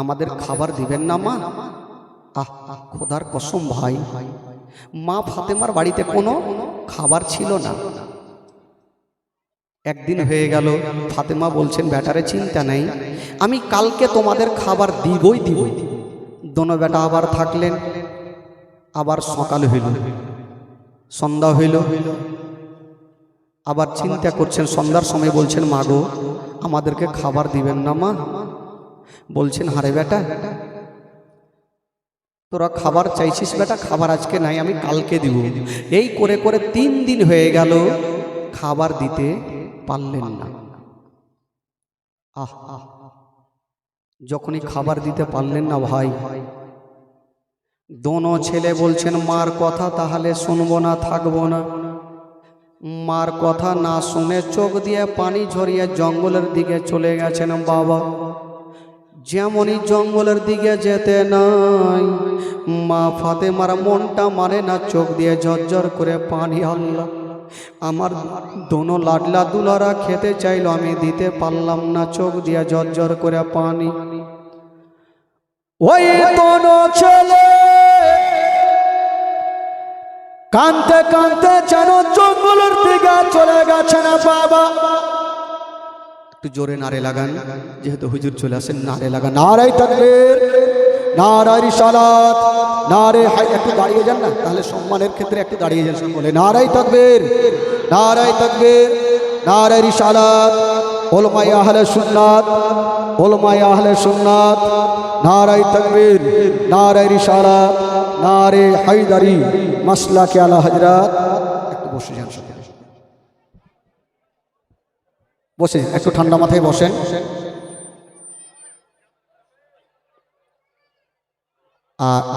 আমাদের খাবার দিবেন না মা? আহ খোদার কসম ভাই, মা ফাতেমার বাড়িতে কোনো খাবার ছিল না। একদিন হয়ে গেল, ফাতেমা বলছেন বেটারে চিন্তা নেই, আমি কালকে তোমাদের খাবার দিবই দিব। দোনো বেটা আবার থাকলেন, আবার সকাল হইল, সন্ধ্যা হইল, আবার চিন্তা করছেন। সন্ধ্যার সময় বলছেন মা গো আমাদেরকে খাবার দিবেন না মা? বলছেন হারে বেটা, তোরা খাবার চাইছিস বেটা, খাবার আজকে নাই, আমি কালকে দিব। এই করে করে 3 দিন হয়ে গেল, খাবার দিতে পারলেন না। যখনই খাবার দিতে পারলেন না ভাই, দোনো ছেলে বলছেন মার কথা তাহলে শুনবো না, থাকবো না। মার কথা না শুনে চোখ দিয়ে পানি ঝরিয়ে জঙ্গলের দিকে চলে গেছেন বাবা। যেমনই জঙ্গলের দিকে যেতে নাই, মা ফাতেমার মনটা মানে না, চোখ দিয়ে ঝরঝর করে পানি। আল্লাহ, আমার দোনো লাডলা দুলারা খেতে চাইলো, আমি দিতে পারলাম না, চোখ দিয়ে ঝরঝর করে পানি। ওই দোনো ছেলে কানতে কানতে যেন জঙ্গলের দিকে চলে গেছে না বাবা। একটু জোরে নারে লাগান, যেহেতু হুজুর চলে আসেন, নারে লাগান। নারে তাকবীর, নারে রিসালাত, নারে হায়। একটু দাঁড়িয়ে যান না, তাহলে সম্মানের ক্ষেত্রে একটু দাঁড়িয়ে যান সকলে। নারে তাকবীর, নারে তাকবীর, নারে রিসালাত, উলামায়ে আহলে সুন্নাত, উলামায়ে আহলে সুন্নাত, নারে তাকবীর, নারে রিসালাত, নারে হায়দারি, মাসলাকে আলা হযরত। একটু বসে যান সকলে, বসে একটু ঠান্ডা মাথায় বসেন।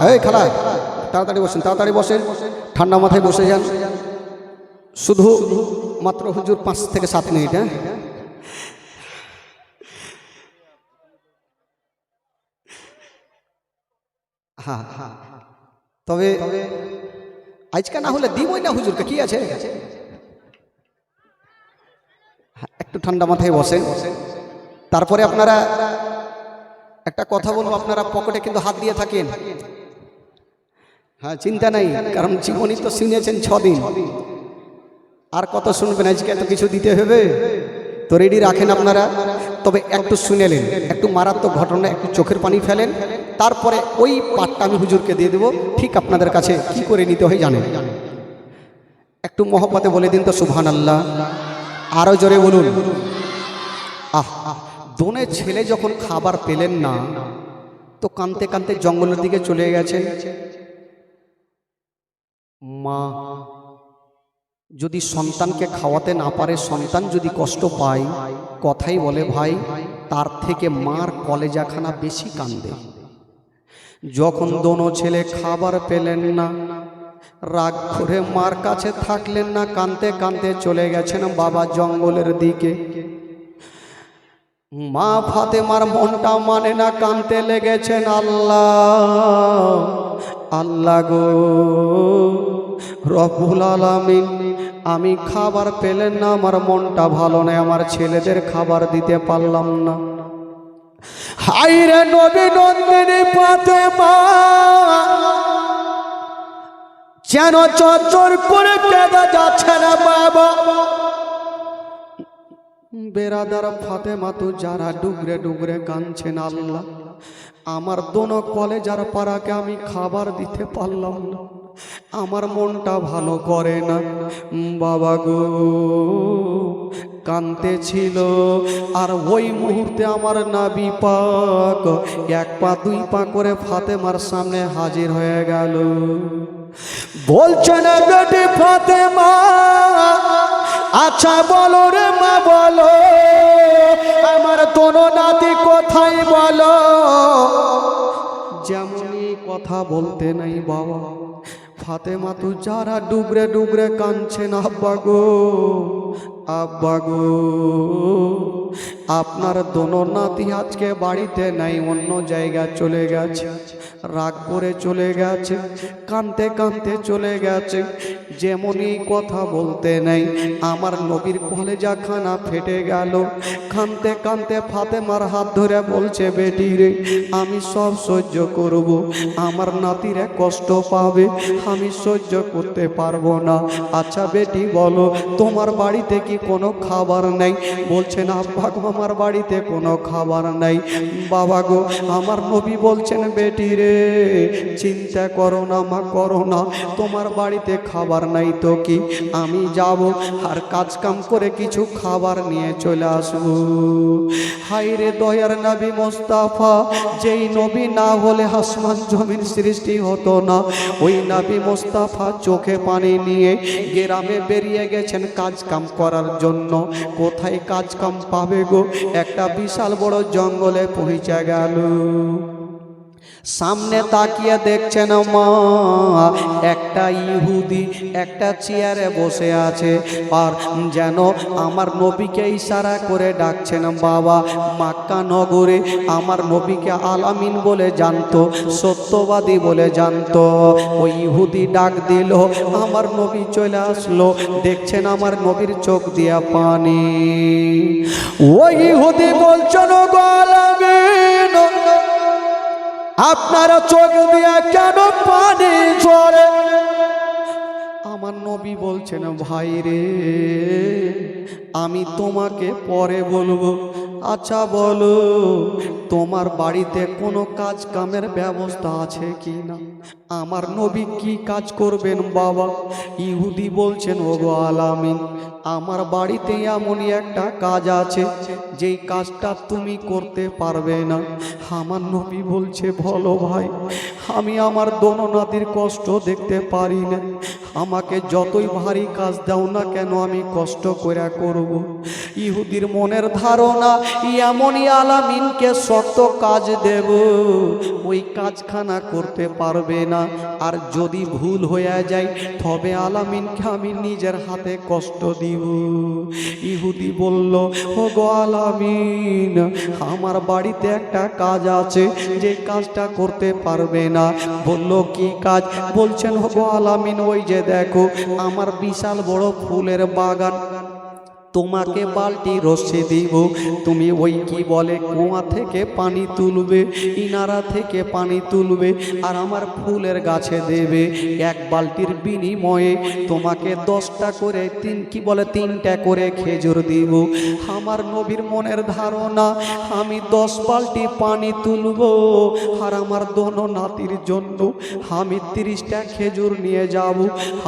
এই খালা, তাড়াতাড়ি বসেন, তাড়াতাড়ি বসেন, ঠান্ডা মাথায় বসে যান। শুধু মাত্র হুজুর 5 থেকে 7 মিনিট। হ্যাঁ হ্যাঁ, তবে আজকে না হলে দিবই না হুজুরকে, কি আছে। একটু ঠান্ডা মাথায় বসেন। তারপরে আপনারা একটা কথা বলবো, আপনারা পকেটে কিন্তু হাত দিয়ে থাকেন। হ্যাঁ, চিন্তা নাই, কারণ জীবনই তো শুনেছেন 6 দিন, আর কত শুনবেন, আজকে এত কিছু দিতে হবে তো রেডি রাখেন আপনারা। তবে একটু শুনেলেন, একটু মারাত্মক ঘটনা, একটু চোখের পানি ফেলেন, তারপরে ওই পাঠটা আমি হুজুরকে দিয়ে দেবো। ঠিক আপনাদের কাছে কি করে নিতে হয় জানেন। একটু মহব্বতে বলে দিন তো সুবহানাল্লাহ, আরো জোরে বলুন। দোনে ছেলে যখন খাবার পেলেন না, তো কাঁদতে কাঁদতে জঙ্গলের দিকে চলে গেছেন। মা যদি সন্তানকে খাওয়াতে না পারে, সন্তান যদি কষ্ট পায়, কথাই বলে ভাই, তার থেকে মার কলেজাখানা বেশি কান্দে। যখন দোনো ছেলে খাবার পেলেন না, রাগ করে মার কাছে থাকলেন না, কাঁদতে কাঁদতে চলে গেছেন বাবা জঙ্গলের দিকে। মা ফাতেমার মনটা মানে না, কাঁদতে লেগেছেন। আল্লাহ, আল্লাহ গো রব্বুল আলামিন, আমি খাবার পেলেন না, আমার মনটা ভালো নেই, আমার ছেলেদের খাবার দিতে পারলাম না। হায়রে নবী নন্দিনী ফাতেমা যেন চচ্চর করে কেঁদে যাচ্ছে না বাবা। বেরাদার ফাতেমা তো যারা ডুগরে ডুগরে কাঁদছেন। আল্লাহ, আমার দোনো কলেজার পাড়াকে আমি খাবার দিতে পারলাম না, আমার মনটা ভালো করে না বাবা গো। কাঁদতে ছিল, আর ওই মুহূর্তে আমার নবী পাক 1 পা 2 পা করে ফাতেমার সামনে হাজির হয়ে গেল। বলছে না বেটি ফাতেমা, আচ্ছা বলো রে মা, বলো আমার দোনো নাতি কোথায় বলো। যেমনই কথা বলতে নাই বাবা, ফাতেমা তো যারা ডুগরে ডুগরে কাঁদছেন। আব্বা গো, আব্বা গো, আপনার দোনো নাতি আজকে বাড়িতে নাই, অন্য জায়গায় চলে গেছে, রাগ করে চলে গেছে, কাঁদতে কাঁদতে চলে গেছে। যেমনই কথা বলতে নাই, আমার নবীর কলেজা খানা ফেটে গেল। কাঁদতে কাঁদতে ফাতেমার হাত ধরে বলছে, বেটি রে, আমি সব সহ্য করব, আমার নাতিরা কষ্ট পাবে, আমি সহ্য করতে পারবো না। আচ্ছা বেটি বলো, তোমার বাড়িতে কি কোনো খাবার নেই? বলছে না আব্বা গো, আমার বাড়িতে কোনো খাবার নাই। বাবা গো, আমার নবী বলছেন বেটি রে চিন্তা করো না মা, করো না, তোমার বাড়িতে খাবার নাই তো কি, আমি যাব আর কাজ কাম করে কিছু খাবার নিয়ে চলে আসবো। হায়রে দয়ার নবী মোস্তাফা, যেই নবী না হলে আসমান জমিন সৃষ্টি হতো না, ওই নবী মোস্তাফা চোখে পানি নিয়ে গ্রামে বেরিয়ে গেছেন কাজ কাম করার জন্য। কোথায় কাজ কাম পাবে গো, একটা বিশাল বড় জঙ্গলে পৌঁছে গেল। সামনে তাকিয়ে দেখছেন মা, একটা ইহুদি একটা চেয়ারে বসে আছে আর যেন আমার নবীকে ইশারা করে ডাকছেন বাবা। মক্কা নগরে আমার নবীকে আলামিন বলে জানতো, সত্যবাদী বলে জানতো। ওই ইহুদি ডাক দিল, আমার নবী চলে আসলো। দেখছেন আমার নবীর চোখ দিয়া পানি। ওই ইহুদি বলছেন গো আলামিন, আপনারা চোখ দিয়ে কেন পানি ঝরে? আমার নবী বলছেন ভাই রে, আমি তোমাকে পরে বলবো। আচ্ছা বলো, তোমার বাড়িতে কোনো কাজ কামের ব্যবস্থা আছে কি না? আমার নবী কি কাজ করবেন বাবা? ইহুদি বলছেন ওগো আলামিন, আমার বাড়িতে এমনই একটা কাজ আছে যেই কাজটা তুমি করতে পারবে না। আমার নবী বলছে বলো ভাই, আমি আমার দোনো নাতির কষ্ট দেখতে পারি না, আমাকে যতই ভারী কাজ দাও না কেন আমি কষ্ট করে করব। ইহুদির মনের ধারণা এমনই আলামিনকে শক্ত কাজ দেব, ওই কাজখানা করতে পারবে না, আর যদি ভুল হয়ে যায় তবে আলামিনকে আমি নিজের হাতে কষ্ট দিব। ইহুদি বলল ও গো আলামিন, আমার বাড়িতে একটা কাজ আছে যে কাজটা করতে পারবে না। বলল কি কাজ? বলছেন ও গো আলামিন, ওই যে দেখো আমার বিশাল বড় ফুলের বাগান, তোমাকে বালতি রশ্মি দিব, তুমি ওই কি বলে কুয়া থেকে পানি তুলবে, ইনারা থেকে পানি তুলবে আর আমার ফুলের গাছে দেবে। এক বালতির বিনিময়ে তোমাকে 10টা করে তিনটা করে খেজুর দিব। আমার নবীর মনের ধারণা আমি 10 বালতি পানি তুলব আর আমার দোনো নাতির জন্য আমি 30টা খেজুর নিয়ে যাব।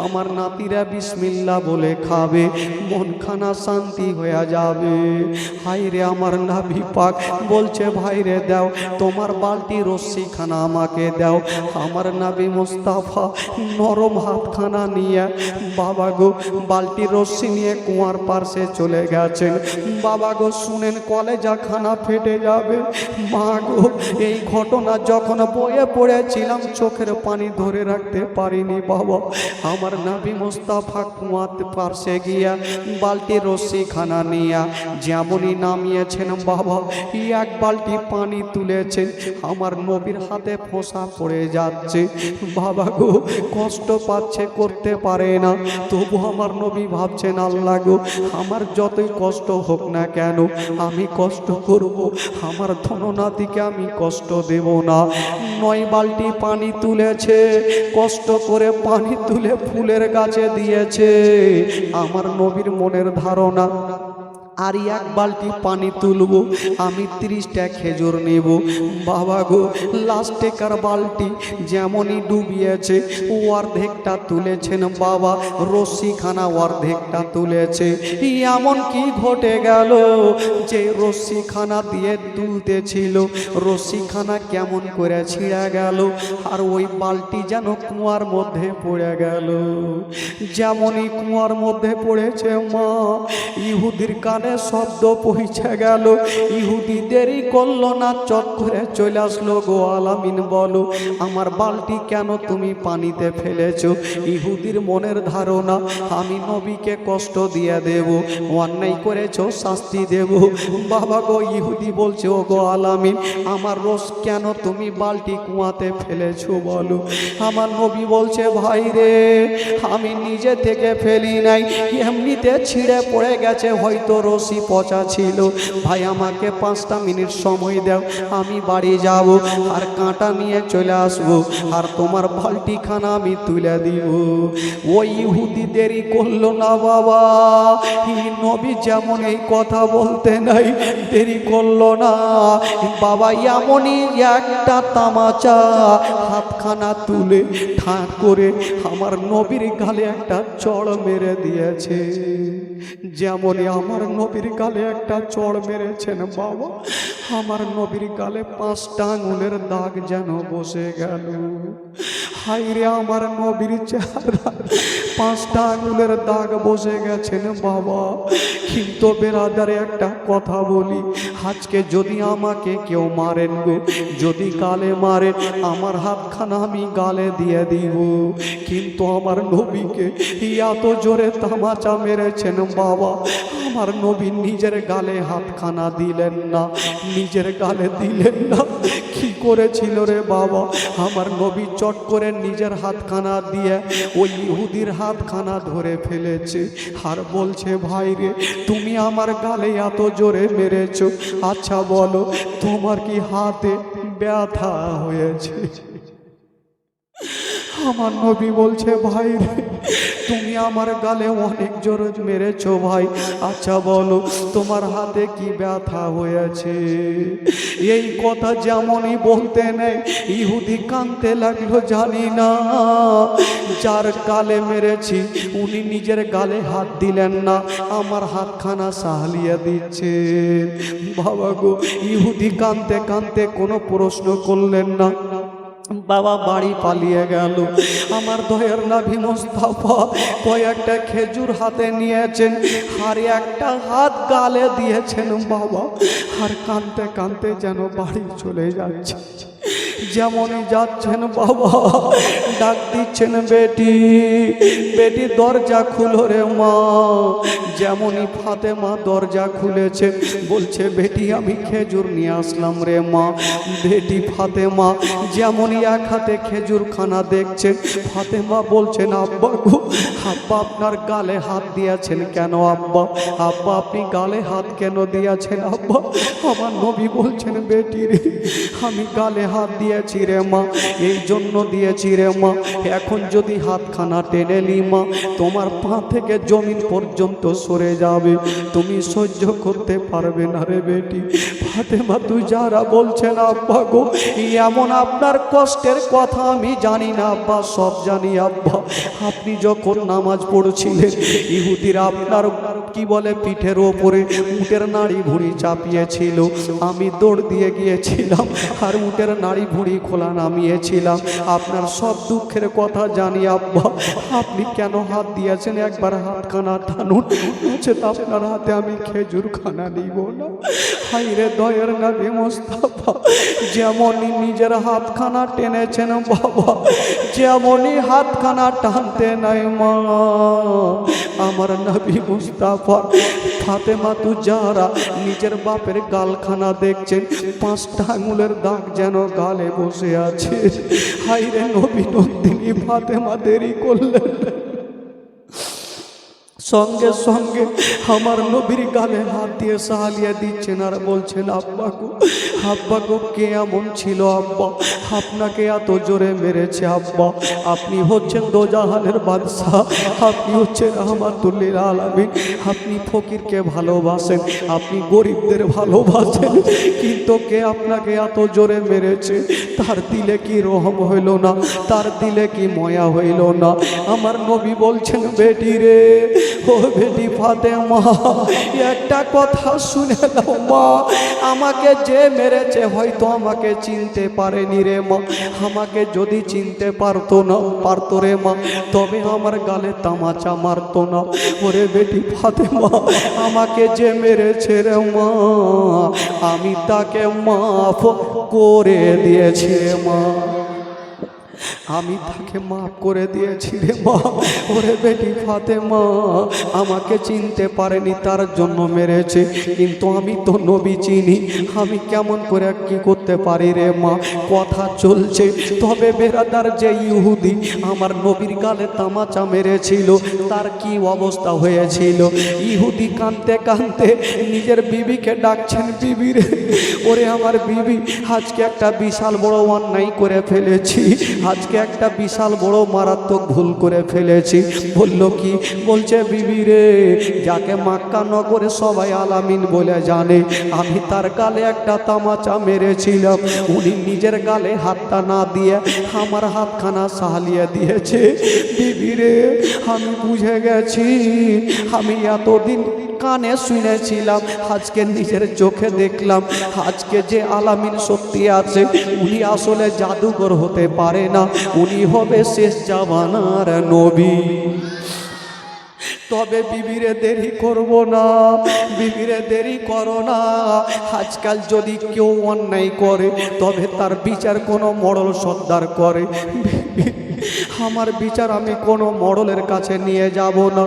আমার নাতিরা বিসমিল্লাহ বলে খাবে, মনখানা শান্তি হয়ে যাবে। হায়রে আমার নবী পাক বলছে ভাইরে দাও তোমার বালতি রশ্মিখানা আমাকে দাও। আমার নবী মুস্তাফা নরম হাতখানা নিয়ে বাবা গো বালতি রশ্মি নিয়ে কুয়ার পাশে চলে গেছেন। বাবা গো শুনেন কলেজা খানা ফেটে যাবে। মা গো এই ঘটনা যখন বইয়ে পড়েছিলাম চোখের পানি ধরে রাখতে পারিনি বাবা। আমার নবী মুস্তাফা কুয়ার পাশে গিয়া বালতি রশ্মিখানা নিয়া যেমনই নামিয়েছেন বাবা, এক বালতি পানি তুলেছেন, আমার নবীর হাতে ফোঁসা পড়ে যাচ্ছে। বাবা গো কষ্ট পাচ্ছে, করতে পারে না, তবু আমার নবী ভাবছেন আল্লাহ গো আমার যতই কষ্ট হোক না কেন আমি কষ্ট করব, আমার ধননাতিকে আমি কষ্ট দেব না। 9 বালতি পানি তুলেছে, কষ্ট করে পানি তুলে ফুলের গাছে দিয়েছে। আমার নবীর মনের ধারণা আর এক বালতি পানি তুলব, আমি 30টা খেজুর নেব। বাবা গো লাস্টেকার বালতি যেমনই ডুবিয়েছে অর্ধেকটা তুলেছেন বাবা, রশ্মিখানা অর্ধেকটা তুলেছে। এমন কি ঘটে গেল যে রশ্মিখানা দিয়ে তুলতেছিল রশ্মিখানা কেমন করে ছিঁড়ে গেল আর ওই বালতি যেন কুয়ার মধ্যে পড়ে গেল। যেমনই কুয়ার মধ্যে পড়েছে মা, ইহুদির কানে শব্দ পৌঁছে গেল। ইহুদি দেরি করলো না, চট করে চলে আসলো। গো আলামিন বলো আমার বালতি কেন তুমি পানিতে ফেলেছো? ইহুদির মনের ধারণা আমি নবীকে কষ্ট দিয়ে দেব, অন্যায় করেছো শাস্তি দেব। বাবা গো ইহুদি বলছে ও গো আলামিন আমার রোজ কেন তুমি বালতি কুয়াতে ফেলেছো বলো? আমার নবী বলছে ভাই রে আমি নিজে থেকে ফেলি নাই, এমনিতে ছিঁড়ে পড়ে গেছে, হয়তো রশি পচা ছিল। ভাই আমাকে 5টা মিনিট সময় দাও, আমি বাড়ি যাব আর কাঁটা নিয়ে চলে আসবো, আর তোমার বালতিখানা আমি তুলে দিব। ওই ইহুদি দেরি করলো না বাবা, নবী যেমন এই কথা বলতে নাই দেরি করলো না বাবা, এমনই একটা তামাচা হাতখানা তুলে ঠাঁ করে আমার নবীর গালে একটা চড় মেরে দিয়েছে। যেমনই আমার নবীর গালে একটা চড় মেরেছেন বাবা, আমার নবীর গালে 5টা আঙুলের দাগ যেন বসে গেল। হাইরে আমার নবীর চেহারা 5টা আঙুলের দাগ বসে গেছেন বাবা। কিন্তু বেরাদারে একটা কথা বলি, আজকে যদি আমাকে কেউ মারেন গো, যদি গালে মারে আমার হাতখানা আমি গালে দিয়ে দিব, কিন্তু আমার নবীকে এত জোরে তামাচা মেরেছেন বাবা, আমার নবী নিজের গালে হাতখানা দিলেন না, নিজের গালে দিলেন না। কি করেছিল রে বাবা, আমার নবী চট করে নিজের হাতখানা দিয়ে ওই ইহুদির হাতখানা ধরে ফেলেছে আর বলছে, ভাই রে তুমি আমার গালে এত জোরে মেরেছো, আচ্ছা বলো তোমার কি হাতে ব্যথা হয়েছে? আমার নবী বলছে, ভাই রে তুমি আমার গালে অনেক জোরে মেরেছো ভাই, আচ্ছা বলো তোমার হাতে কি ব্যথা হয়েছে? এই কথা যেমনই বলতে নেই ইহুদি কাঁদতে লাগলো। জানি না যার গালে মেরেছি উনি নিজের গালে হাত দিলেন না, আমার হাতখানা সাহলিয়ে দিচ্ছে বাবা গো। ইহুদি কাঁদতে কাঁদতে কোনো প্রশ্ন করলেন না বাবা, বাড়ি পালিয়ে গেল। আমার দয়ার নবী মুস্তাফা কয়েকটা খেজুর হাতে নিয়েছেন আর একটা হাত গালে দিয়েছেন বাবা, আর কাঁদতে কাঁদতে যেন বাড়ি চলে যাচ্ছে। যেমনই যাচ্ছেন বাবা ডাক দিচ্ছেন, বেটি বেটি দরজা খুলো রে মা। যেমনই ফাতেমা দরজা খুলেছে বলছে, বেটি আমি খেজুর নিয়ে আসলাম রে মা। বেটি ফাতেমা যেমনই এক হাতে খেজুর খানা দেখছেন, ফাতেমা বলছেন, আব্বা গো আব্বা আপনার গালে হাত দিয়েছেন কেন আব্বা? আব্বা আপনি গালে হাত কেন দিয়েছেন আব্বা? আমার নবী বলছেন, বেটি রে আমি গালে হাত দিয়েছি রে মা, এই জন্য দিয়েছি রে মা, এখন যদি হাতখানা টেনে নি মা তোমার পা থেকে জমিন পর্যন্ত সরে যাবে, তুমি সহ্য করতে পারবে না রে বেটি। ফাতেমা তুই যারা বলছেন আব্বা গো এমন আপনার কষ্টের কথা আমি জানি না আব্বা, সব জানি আব্বা। আপনি যখন নামাজ পড়ছিলেন ইহুদিরা আপনার কি বলে পিঠের ওপরে উটের নাড়ি ভুঁড়ি চাপিয়েছিল, আমি দৌড় দিয়ে গিয়েছিলাম আর উটের নাড়ি ভুঁড়ি খোলা নামিয়েছিলাম। আপনার সব দুঃখের কথা জানি আব্বা, আপনি কেন হাত দিয়েছেন একবার হাতখানা টানুন, বলছে আপনার হাতে আমি খেজুর খানা নিব না। হাইরে দয়ার নবী মুস্তাফা যেমনই নিজের হাতখানা টেনেছেন বাবা, যেমনই হাতখানা টানতে নাই মা আমার নবী মুস্তাফা ফাতেমা তু যারা নিজের বাপের গালখানা দেখছেন 5টা আঙুলের দাগ যেন গালে বসে আছে। হাইরে নবী নন্দিনী ফাতেমা দেরি করলেন, সঙ্গে সঙ্গে আমার নবীর গালে হাত দিয়ে সাহালিয়া দিচ্ছেন আর বলছেন, আব্বা গো কে এমন ছিল আব্বা আপনাকে এত জোরে মেরেছে আব্বা? আপনি হচ্ছেন দোজাহানের বাদশাহ, আপনি হচ্ছেন রহমাতুল লিল আলামিন, আপনি ফকিরকে ভালোবাসেন, আপনি গরিবদের ভালোবাসেন, কিন্তু কে আপনাকে এত জোরে মেরেছে? তার দিলে কি রহম হইল না? তার দিলে কি ময়া হইল না? আমার নবী বলছেন, বেটি রে ও বেটি ফাতেমা একটা কথা শুনে দাও মা, আমাকে যে মেরেছে হয়তো আমাকে চিনতে পারেনি রে মা, আমাকে যদি চিনতে পারতো রে মা তবে আমার গালে তামাচা মারতো না। ওরে বেটি ফাতেমা আমাকে যে মেরেছে রে মা আমি তাকে মাফ করে দিয়েছি রে মা, আমি তাকে মাফ করে দিয়েছি রে মা। ওরে বেটি ফাতেমা আমাকে চিনতে পারেনি তার জন্য মেরেছে, কিন্তু আমি তো নবী চিনি, আমি কেমন করে কি করতে পারি রে মা। কথা চলছে, তবে বেরাদার যে ইহুদি আমার নবীর গালে তামাচা মেরেছিল তার কি অবস্থা হয়েছিল। ইহুদি কাঁদতে কাঁদতে নিজের বিবিকে ডাকছেন, বিবি রে, ওরে আমার বিবি, আজকে একটা বিশাল বড় অন্যায় করে ফেলেছি, আজকে একটা বিশাল বড় মারাত্মক ভুল করে ফেলেছি। বলল কি? বলছে বিবি রে, যাকে মক্কা নগরে সবাই আলামিন বলে জানে, আমি তার গালে একটা তামাচা মেরেছিলাম, উনি নিজের গালে হাতটা না দিয়ে আমার হাতখানা সাহালিয়ে দিয়েছে। বিবি রে, আমি বুঝে গেছি, আমি এতদিন কানে শুনেছিলাম, আজকে নিজের চোখে দেখলাম, আজকে যে আলামিন সত্যি আছে উনি আসলে জাদুঘর হতে পারে না, উনি হবে শেষ জামানার নবী। তবে বিবিরে দেরি করব না, বিবিরে দেরি করো না। আজকাল যদি কেউ অন্যায় করে তবে তার বিচার কোনো মডল সর্দার করে। আমার বিচার আমি কোনো মডলের কাছে নিয়ে যাব না,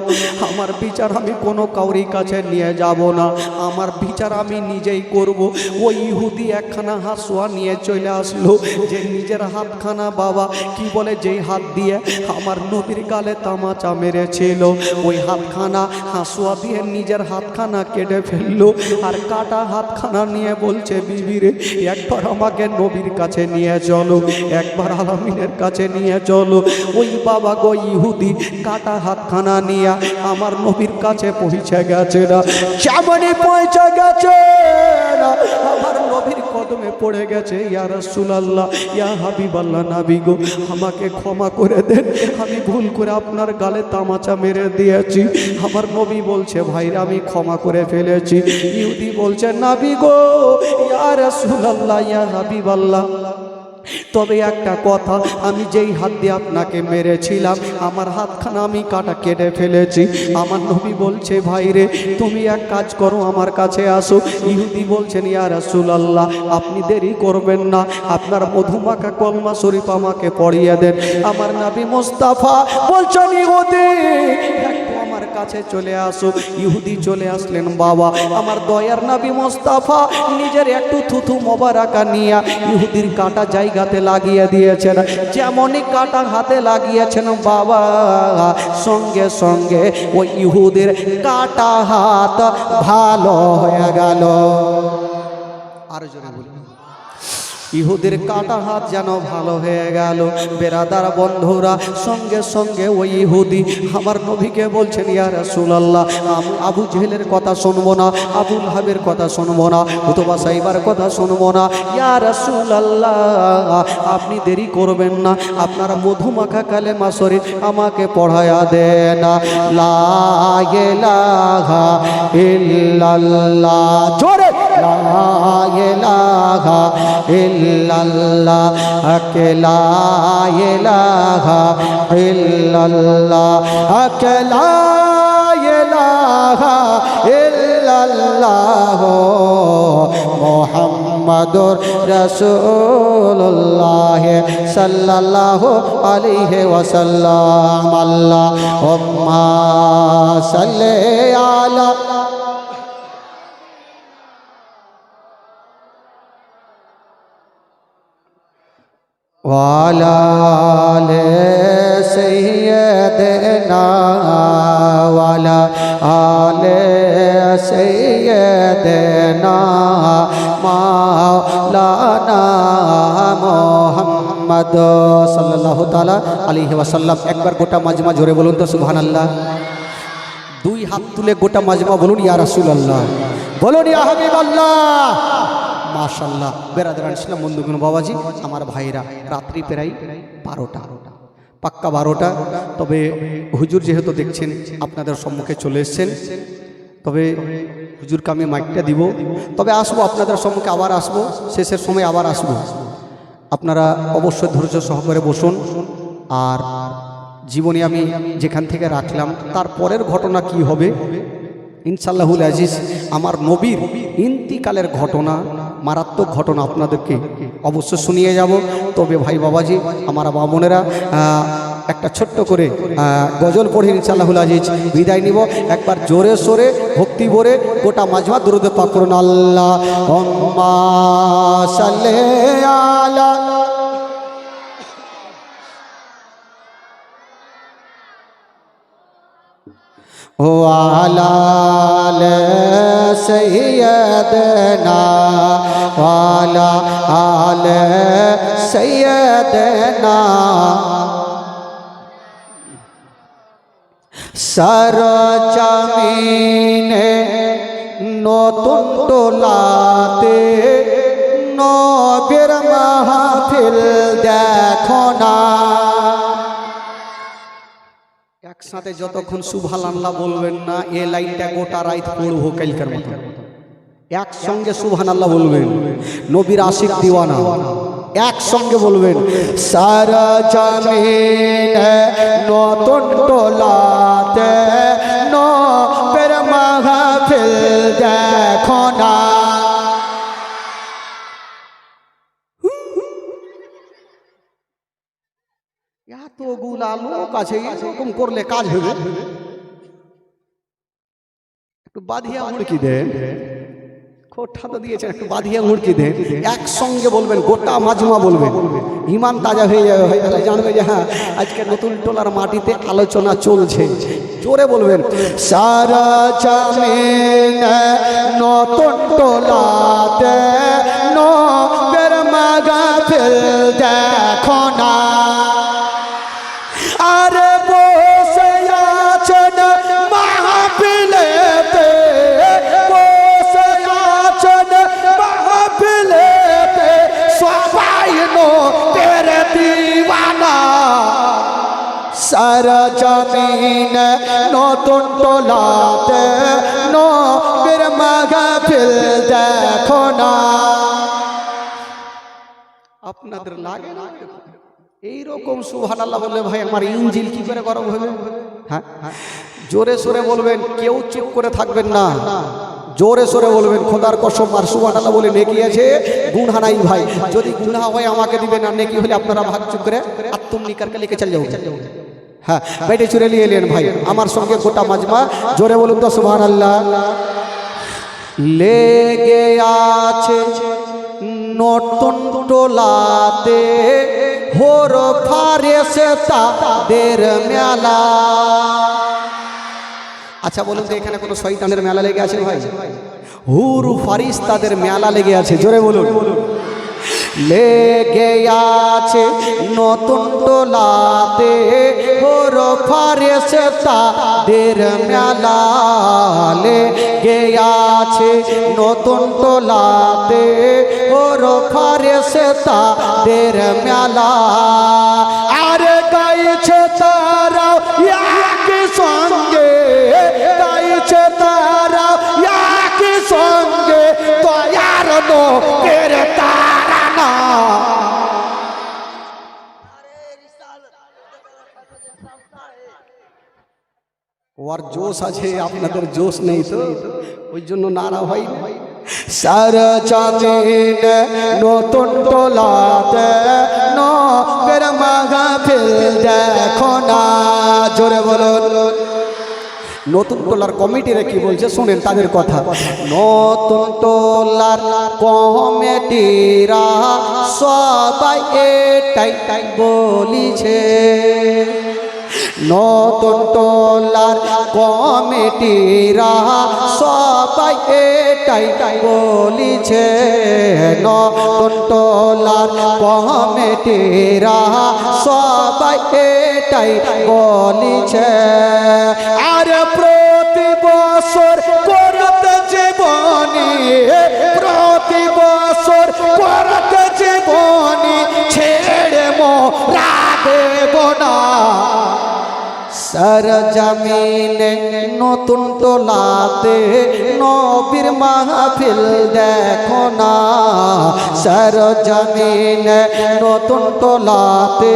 আমার বিচার আমি কোনো কাউরির কাছে নিয়ে যাব না, আমার বিচার আমি নিজেই করব। ওই ইহুদি একখানা হাসুয়া নিয়ে চলে আসলো, যে নিজের হাতখানা বাবা কি বলে, যেই হাত দিয়ে আমার নবীর গালে তামাচা মেরেছিল, ওই হাতখানা হাসুয়া দিয়ে নিজের হাতখানা কেটে ফেললো, আর কাটা হাতখানা নিয়ে বলছে, বিবিরে একবার আমাকে নবীর কাছে নিয়ে চলো, একবার আলামিনের কাছে নিয়ে চলো। ওই বাবা গো ইহুদি কাটা হাতখানা নিয়ে আমার নবীর কাছে পৌঁছে গেছে না, যেমনই পৌঁছে গেছে না আমার নবীর কদমে পড়ে গেছে, ইয়া রাসূলুল্লাহ, ইয়া হাবিবাল্লাহ, নবী গো আমাকে ক্ষমা করে দেন, আমি ভুল করে আপনার গালে তামাচা মেরে দিয়েছি। আমার নবী বলছে, ভাইরা আমি ক্ষমা করে ফেলেছি। ইহুদি বলছে, নবী গো, ইয়া রাসূলুল্লাহ, ইয়া হাবিবাল্লাহ, তবে একটা কথা, আমি যেই হাত দিয়ে আপনাকে মেরেছিলাম আমার হাতখানা আমি কাটা কেটে ফেলেছি। আমার নবী বলছে, ভাই রে তুমি এক কাজ করো, আমার কাছে আসো। ইহুদি বলছেন, ইয়া রাসূলুল্লাহ আপনি দেরি করবেন না, আপনার মধুমাখা কলমা শরীফ আমাকে পড়িয়ে দেন। আমার নবী মুস্তাফা বলছেন, ইহুদি আমার কাছে চলে আসো। ইহুদি চলে আসলেন, বাবা আমার দয়ার নবী মুস্তাফা নিজের একটু থুথু মোবারকা নিয়ে ইহুদির কাটা জায়গাতে লাগিয়ে দিয়েছেন। যেমনই কাটা হাতে লাগিয়েছেন বাবা, সঙ্গে সঙ্গে ওই ইহুদির কাটা হাত ভালো হয়ে গেল। আর জোরে বলি, ইহুদের কাটা হাত যেন ভালো হয়ে গেল। বেরাদার বন্ধুরা, সঙ্গে সঙ্গে ওই ইহুদি আমার নবীকে বলছেন, ইয়া রাসূলুল্লাহ আমি আবু জেহেলের কথা শুনবো না, আবু লাহাবের কথা শুনবো না, উতবা সাইবার কথা শুনবো না। ইয়া রাসূলুল্লাহ আপনি দেরি করবেন না, আপনার মধুমাখা কালেমা শরীফ আমাকে পড়ায়া দেন। লা ইলাহা ইল্লাল্লাহ, জোরে লা ইলাহা ইল্লাল্লাহ, লা ইলাহা ইল্লাল্লাহ, লা ইলাহা ইল্লাল্লাহ, মুহাম্মাদুর রাসূলুল্লাহ সাল্লাল্লাহু আলাইহি ওয়াসাল্লাম। আল্লাহুম্মা সাল্লি আলা ওয়ালা আলে সাইয়্যিদিনা ওয়ালা আলে সাইয়্যিদিনা মাওলানা মুহাম্মদ সাল্লাল্লাহু তাআলা আলাইহি ওয়াসাল্লাম। একবার গোটা মাজমা জোরে বলুন তো সুবহানাল্লাহ। দুই হাত তুলে গোটা মাজমা বলুন, ইয়া রাসূলুল্লাহ, বলুন ইয়া হাবিবাল্লাহ। মাশাআল্লাহ। বেরাদারান ইসলাম বন্ধুগণ, বাবাজি আমার ভাইরা, রাত্রি প্রায় 12টা, পাক্কা 12টা। তবে হুজুর যেহেতু দেখছেন আপনাদের সম্মুখে চলে এসেছেন, তবে হুজুরকে আমি মাইকটা দিব, তবে আসবো আপনাদের সম্মুখে, আবার আসবো, শেষের সময় আবার আসবো। আপনারা অবশ্যই ধৈর্য সহকারে বসুন। আর জীবনে আমি যেখান থেকে রাখলাম তার পরের ঘটনা কি হবে ইনশাআল্লাহুল আজিজ, আমার নবীর ইন্তিকালের ঘটনা, মারাত্মক ঘটনা আপনাদেরকে অবশ্য শুনিয়ে যাব। তবে ভাই বাবাজি আমার বাবা বোনেরা একটা ছোট্ট করে গজল পড়ে ইনশাআল্লাহুল আজিজ বিদায় নিব। একবার জোরে সোরে ভক্তি ভরে গোটা মাজমা দুরূদ পাক করুন। আল্লাহুম্মা সাল্লি আলা ওয়ালা আলে সাইয়্যিদানা ওয়ালা আলে সাইয়্যিদানা সার জামিনে নতুন টোলাতে নবীর মাহফিল দেখো না। একসাথে যতক্ষণ সুবহানাল্লাহ বলবেন না এ লাইনটা গোটা রাত পড়বো কালকের মতো। একসঙ্গে সুবহানাল্লাহ বলবেন, নবীর আশিক দিওয়ানা একসঙ্গে বলবেন। সারা জামিনে নতুন টোলাতে নবীর মাহফিল দেখো না। এতগুলা লোক আছে, এরকম করলে কাজ হবে? একটু বাঁধিয়া মুড়কি দেন, খোটা তো দিয়েছেন, একটু বাঁধিয়া মুড়কি দেন। একসঙ্গে বলবেন, গোটা মাজমা বলবেন, ইমান তাজা হয়ে যাবে। ভাই তাহলে জানবে যে হ্যাঁ আজকে নতুন টোলার মাটিতে আলোচনা চলছে। জোরে বলবেন, সারা জামিনে নতুন টোলাতে নবীর মাহফিল দেখো না। আরে বসে আছেন মাহফিলেতে, বসে আছেন মাহফিলেতে সবাই নবীর দিওয়ানা। সারা জামিনে নতুন টোলাতে নবীর মাহফিল দেখো না। আপনাদের লাগে না এইরকম সুবহানাল্লাহ বললে? ভাই আমার ইঞ্জিল কি করে গরম হবে? হ্যাঁ, জোরে সোরে বলবেন, কেউ চুপ করে থাকবেন না। জোরে সোরে বলবেন, খোদার কসম আর সুবহানাল্লাহ বলে নেকি আছে, গুনাহ নাই ভাই। যদি গুনাহ হয় আমাকে দিবেন, আর নেকি হলে আপনারা ভাগ চুপ করে আত্ম নিকারকে লিখে চলে যাও। হ্যাঁ, বেটে চুরে নিয়ে এলেন ভাই আমার সঙ্গে গোটা মাজমা। জোরে বলুন তো সুবহানাল্লাহ। লেগে আছে নতুন টোলাতে হোর ফারেশতাদের মেলা। আচ্ছা বলুন তো এখানে কোনো শয়তানের মেলা লেগে আছে ভাই? হুর ফারিস্তাদের মেলা লেগে আছে। জোরে বলুন। লেগে আছে নতুন টোলাতে হোর ফারেশতাদের মেলা। লেগে আছে নতুন টোলাতে হোর ফারেশতাদের মেলা। আরে গাইছে তারা একই সঙ্গে, গাইছে তারা একই সঙ্গে দয়ার নবীর তারানা। ওর জোশ আছে, আপনাদের জোশ নেই তো ওই জন্য নারা হয়। সারা জামিনে নতুন টোলাতে নবীর মাহফিল দেখো না। জোরে বলুন। নতুন টোলার কমিটিরা কি বলছে শুনেন তাদের কথা। নতুন টোলার কমিটিরা সবাই এটাই বলিছে। নতুন টোলার কমিটিরা সবাই এটাই বলিছে। নতুন টোলার কমিটিরা সবাই এটাই বলিছে। আর প্রতি বছর করতে জীবনী, প্রতি বছর করতে জীবনী ছেড়ে মোরা দেব না। সারা জামিনে নতুন টোলাতে নবীর মাহফিল দেখো না। সারা জামিনে নতুন টোলাতে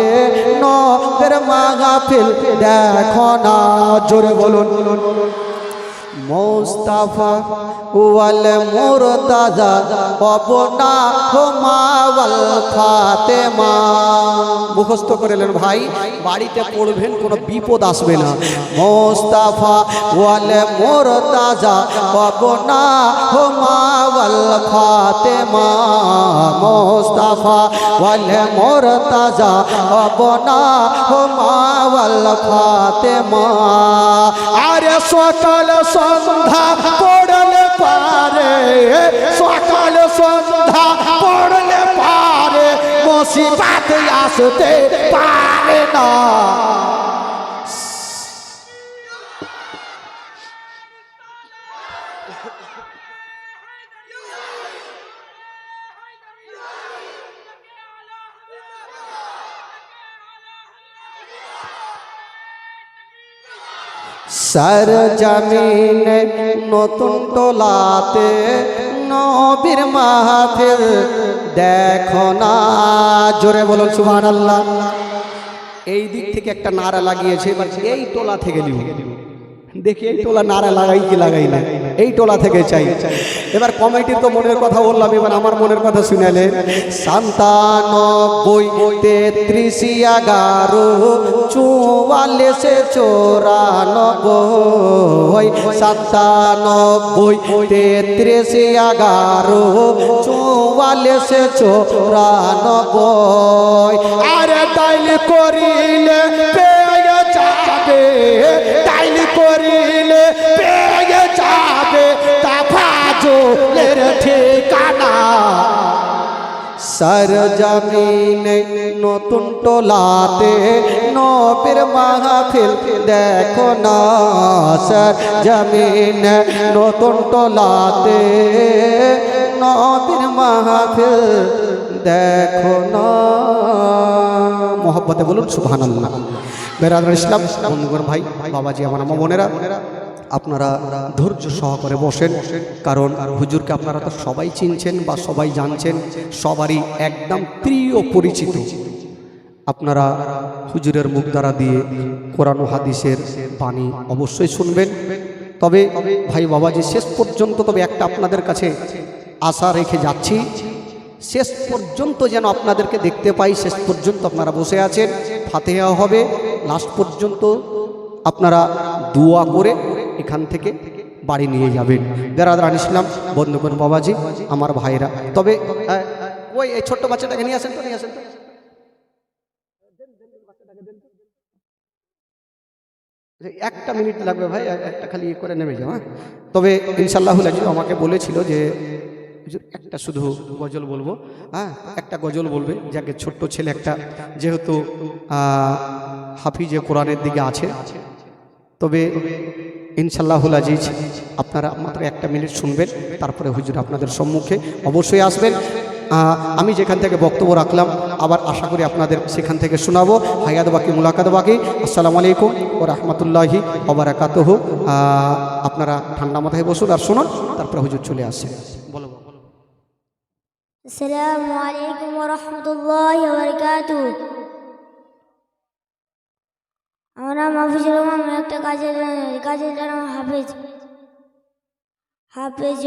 নবীর মাহফিল দেখো না। জোরে বলুন। মোস্তাফা ওয়াল মুরতাজা অবনা হুমা ওয়াল ফাতেমা। মুখস্থ করে নেন ভাই, বাড়িতে পড়বেন, কোনো বিপদ আসবে না। মোস্তাফা ওয়াল মুরতাজা অবনা হুমা ওয়াল ফাতেমা। মোস্তাফা ওয়াল মুরতাজা অবনা হুমা ওয়াল ফাতেমা। আরে সকাল সন্ধ্যা পড়লে পারে, সকাল সন্ধ্যা পড়লে পারে, মুসিবত আসতে পারে না। সর জমিনে নতুন টোলাতে নবীর মাহফিল দেখো না। জোরে বলুন সুবহানাল্লাহ। এই দিক থেকে একটা নারা লাগিয়েছে, এবার এই টোলা থেকে নিব। দেখি এই টোলা নারা লাগাই কি লাগাই না, এই টোলা থেকে চাই। এবার কমিটির তো মনের কথা বললাম, এবার আমার মনের কথা শুনালে। 97 33 11 44 94 97 33 11 44 94। আরে তাইল করিলে পেয়ে যাবে, তাইল করিলে পেয়ে যাবে তাফাজুলের ঠিকানা। সর জমিনে নতুন টোলাতে নবীর মাহফিল দেখো না। সর জমিনে নতুন টোলাতে নবীর মাহফিল দেখো না। মোহব্বতে বলুন সুবহানাল্লাহ। বেরাদর ইসলাম বন্ধুগণ, ভাই বাবাজি, আমার আমা বোনেরা, আপনারা ধৈর্য সহকারে বসেন, কারণ হুজুরকে আপনারা তো সবাই চিনছেন বা সবাই জানছেন, সবারই একদম প্রিয় পরিচিত। আপনারা হুজুরের মুখ দ্বারা দিয়ে কোরআন ও হাদিসের বাণী অবশ্যই শুনবেন। তবে ভাই বাবাজি, শেষ পর্যন্ত তবে একটা আপনাদের কাছে আশা রেখে যাচ্ছি, শেষ পর্যন্ত যেন আপনাদেরকে দেখতে পাই। শেষ পর্যন্ত আপনারা বসে আছেন, ফাতিহা হবে, লাস্ট পর্যন্ত আপনারা দোয়া করে এখান থেকে বাড়ি নিয়ে যাবেন। বেরাদারান ইসলাম বন্ধুগণ, বাবাজি, আমার ভাইরা, তবে ওই এই ছোট্ট বাচ্চাটাকে নিয়ে আসেন তো, নিয়ে আসেন তো। একটা মিনিট লাগবে ভাই, একটা খালি করে নেমে যাও। হ্যাঁ, তবে ইনশাআল্লাহুল আজিজ আমাকে বলেছিল যে একটা শুধু গজল বলবো। হ্যাঁ, একটা গজল বলবে, যাকে ছোট্ট ছেলে একটা, যেহেতু হাফিজে কোরআনের দিকে আছে, তবে ইনশাআল্লাহুল আজিজ আপনারা মাত্র একটা মিনিট শুনবেন, তারপরে হুজুর আপনাদের সম্মুখে অবশ্যই আসবেন। আমি যেখান থেকে বক্তব্য রাখলাম আবার আশা করি আপনাদের সেখান থেকে শোনাবো। হায়াত বাকি মুলাকাত বাকি। আসসালামু আলাইকুম ওয়া রাহমাতুল্লাহি ওয়া বারাকাতুহু। আপনারা ঠান্ডা মাথায় বসুন আর শুনুন, তারপরে হুজুর চলে আসছে। বলো। আসসালামু আলাইকুম ওয়া রাহমাতুল্লাহি ওয়া বারাকাতুহু। আমার নাম হাফিজুর রহমান, একটা কাজের নাম হাফেজ। হাফেজ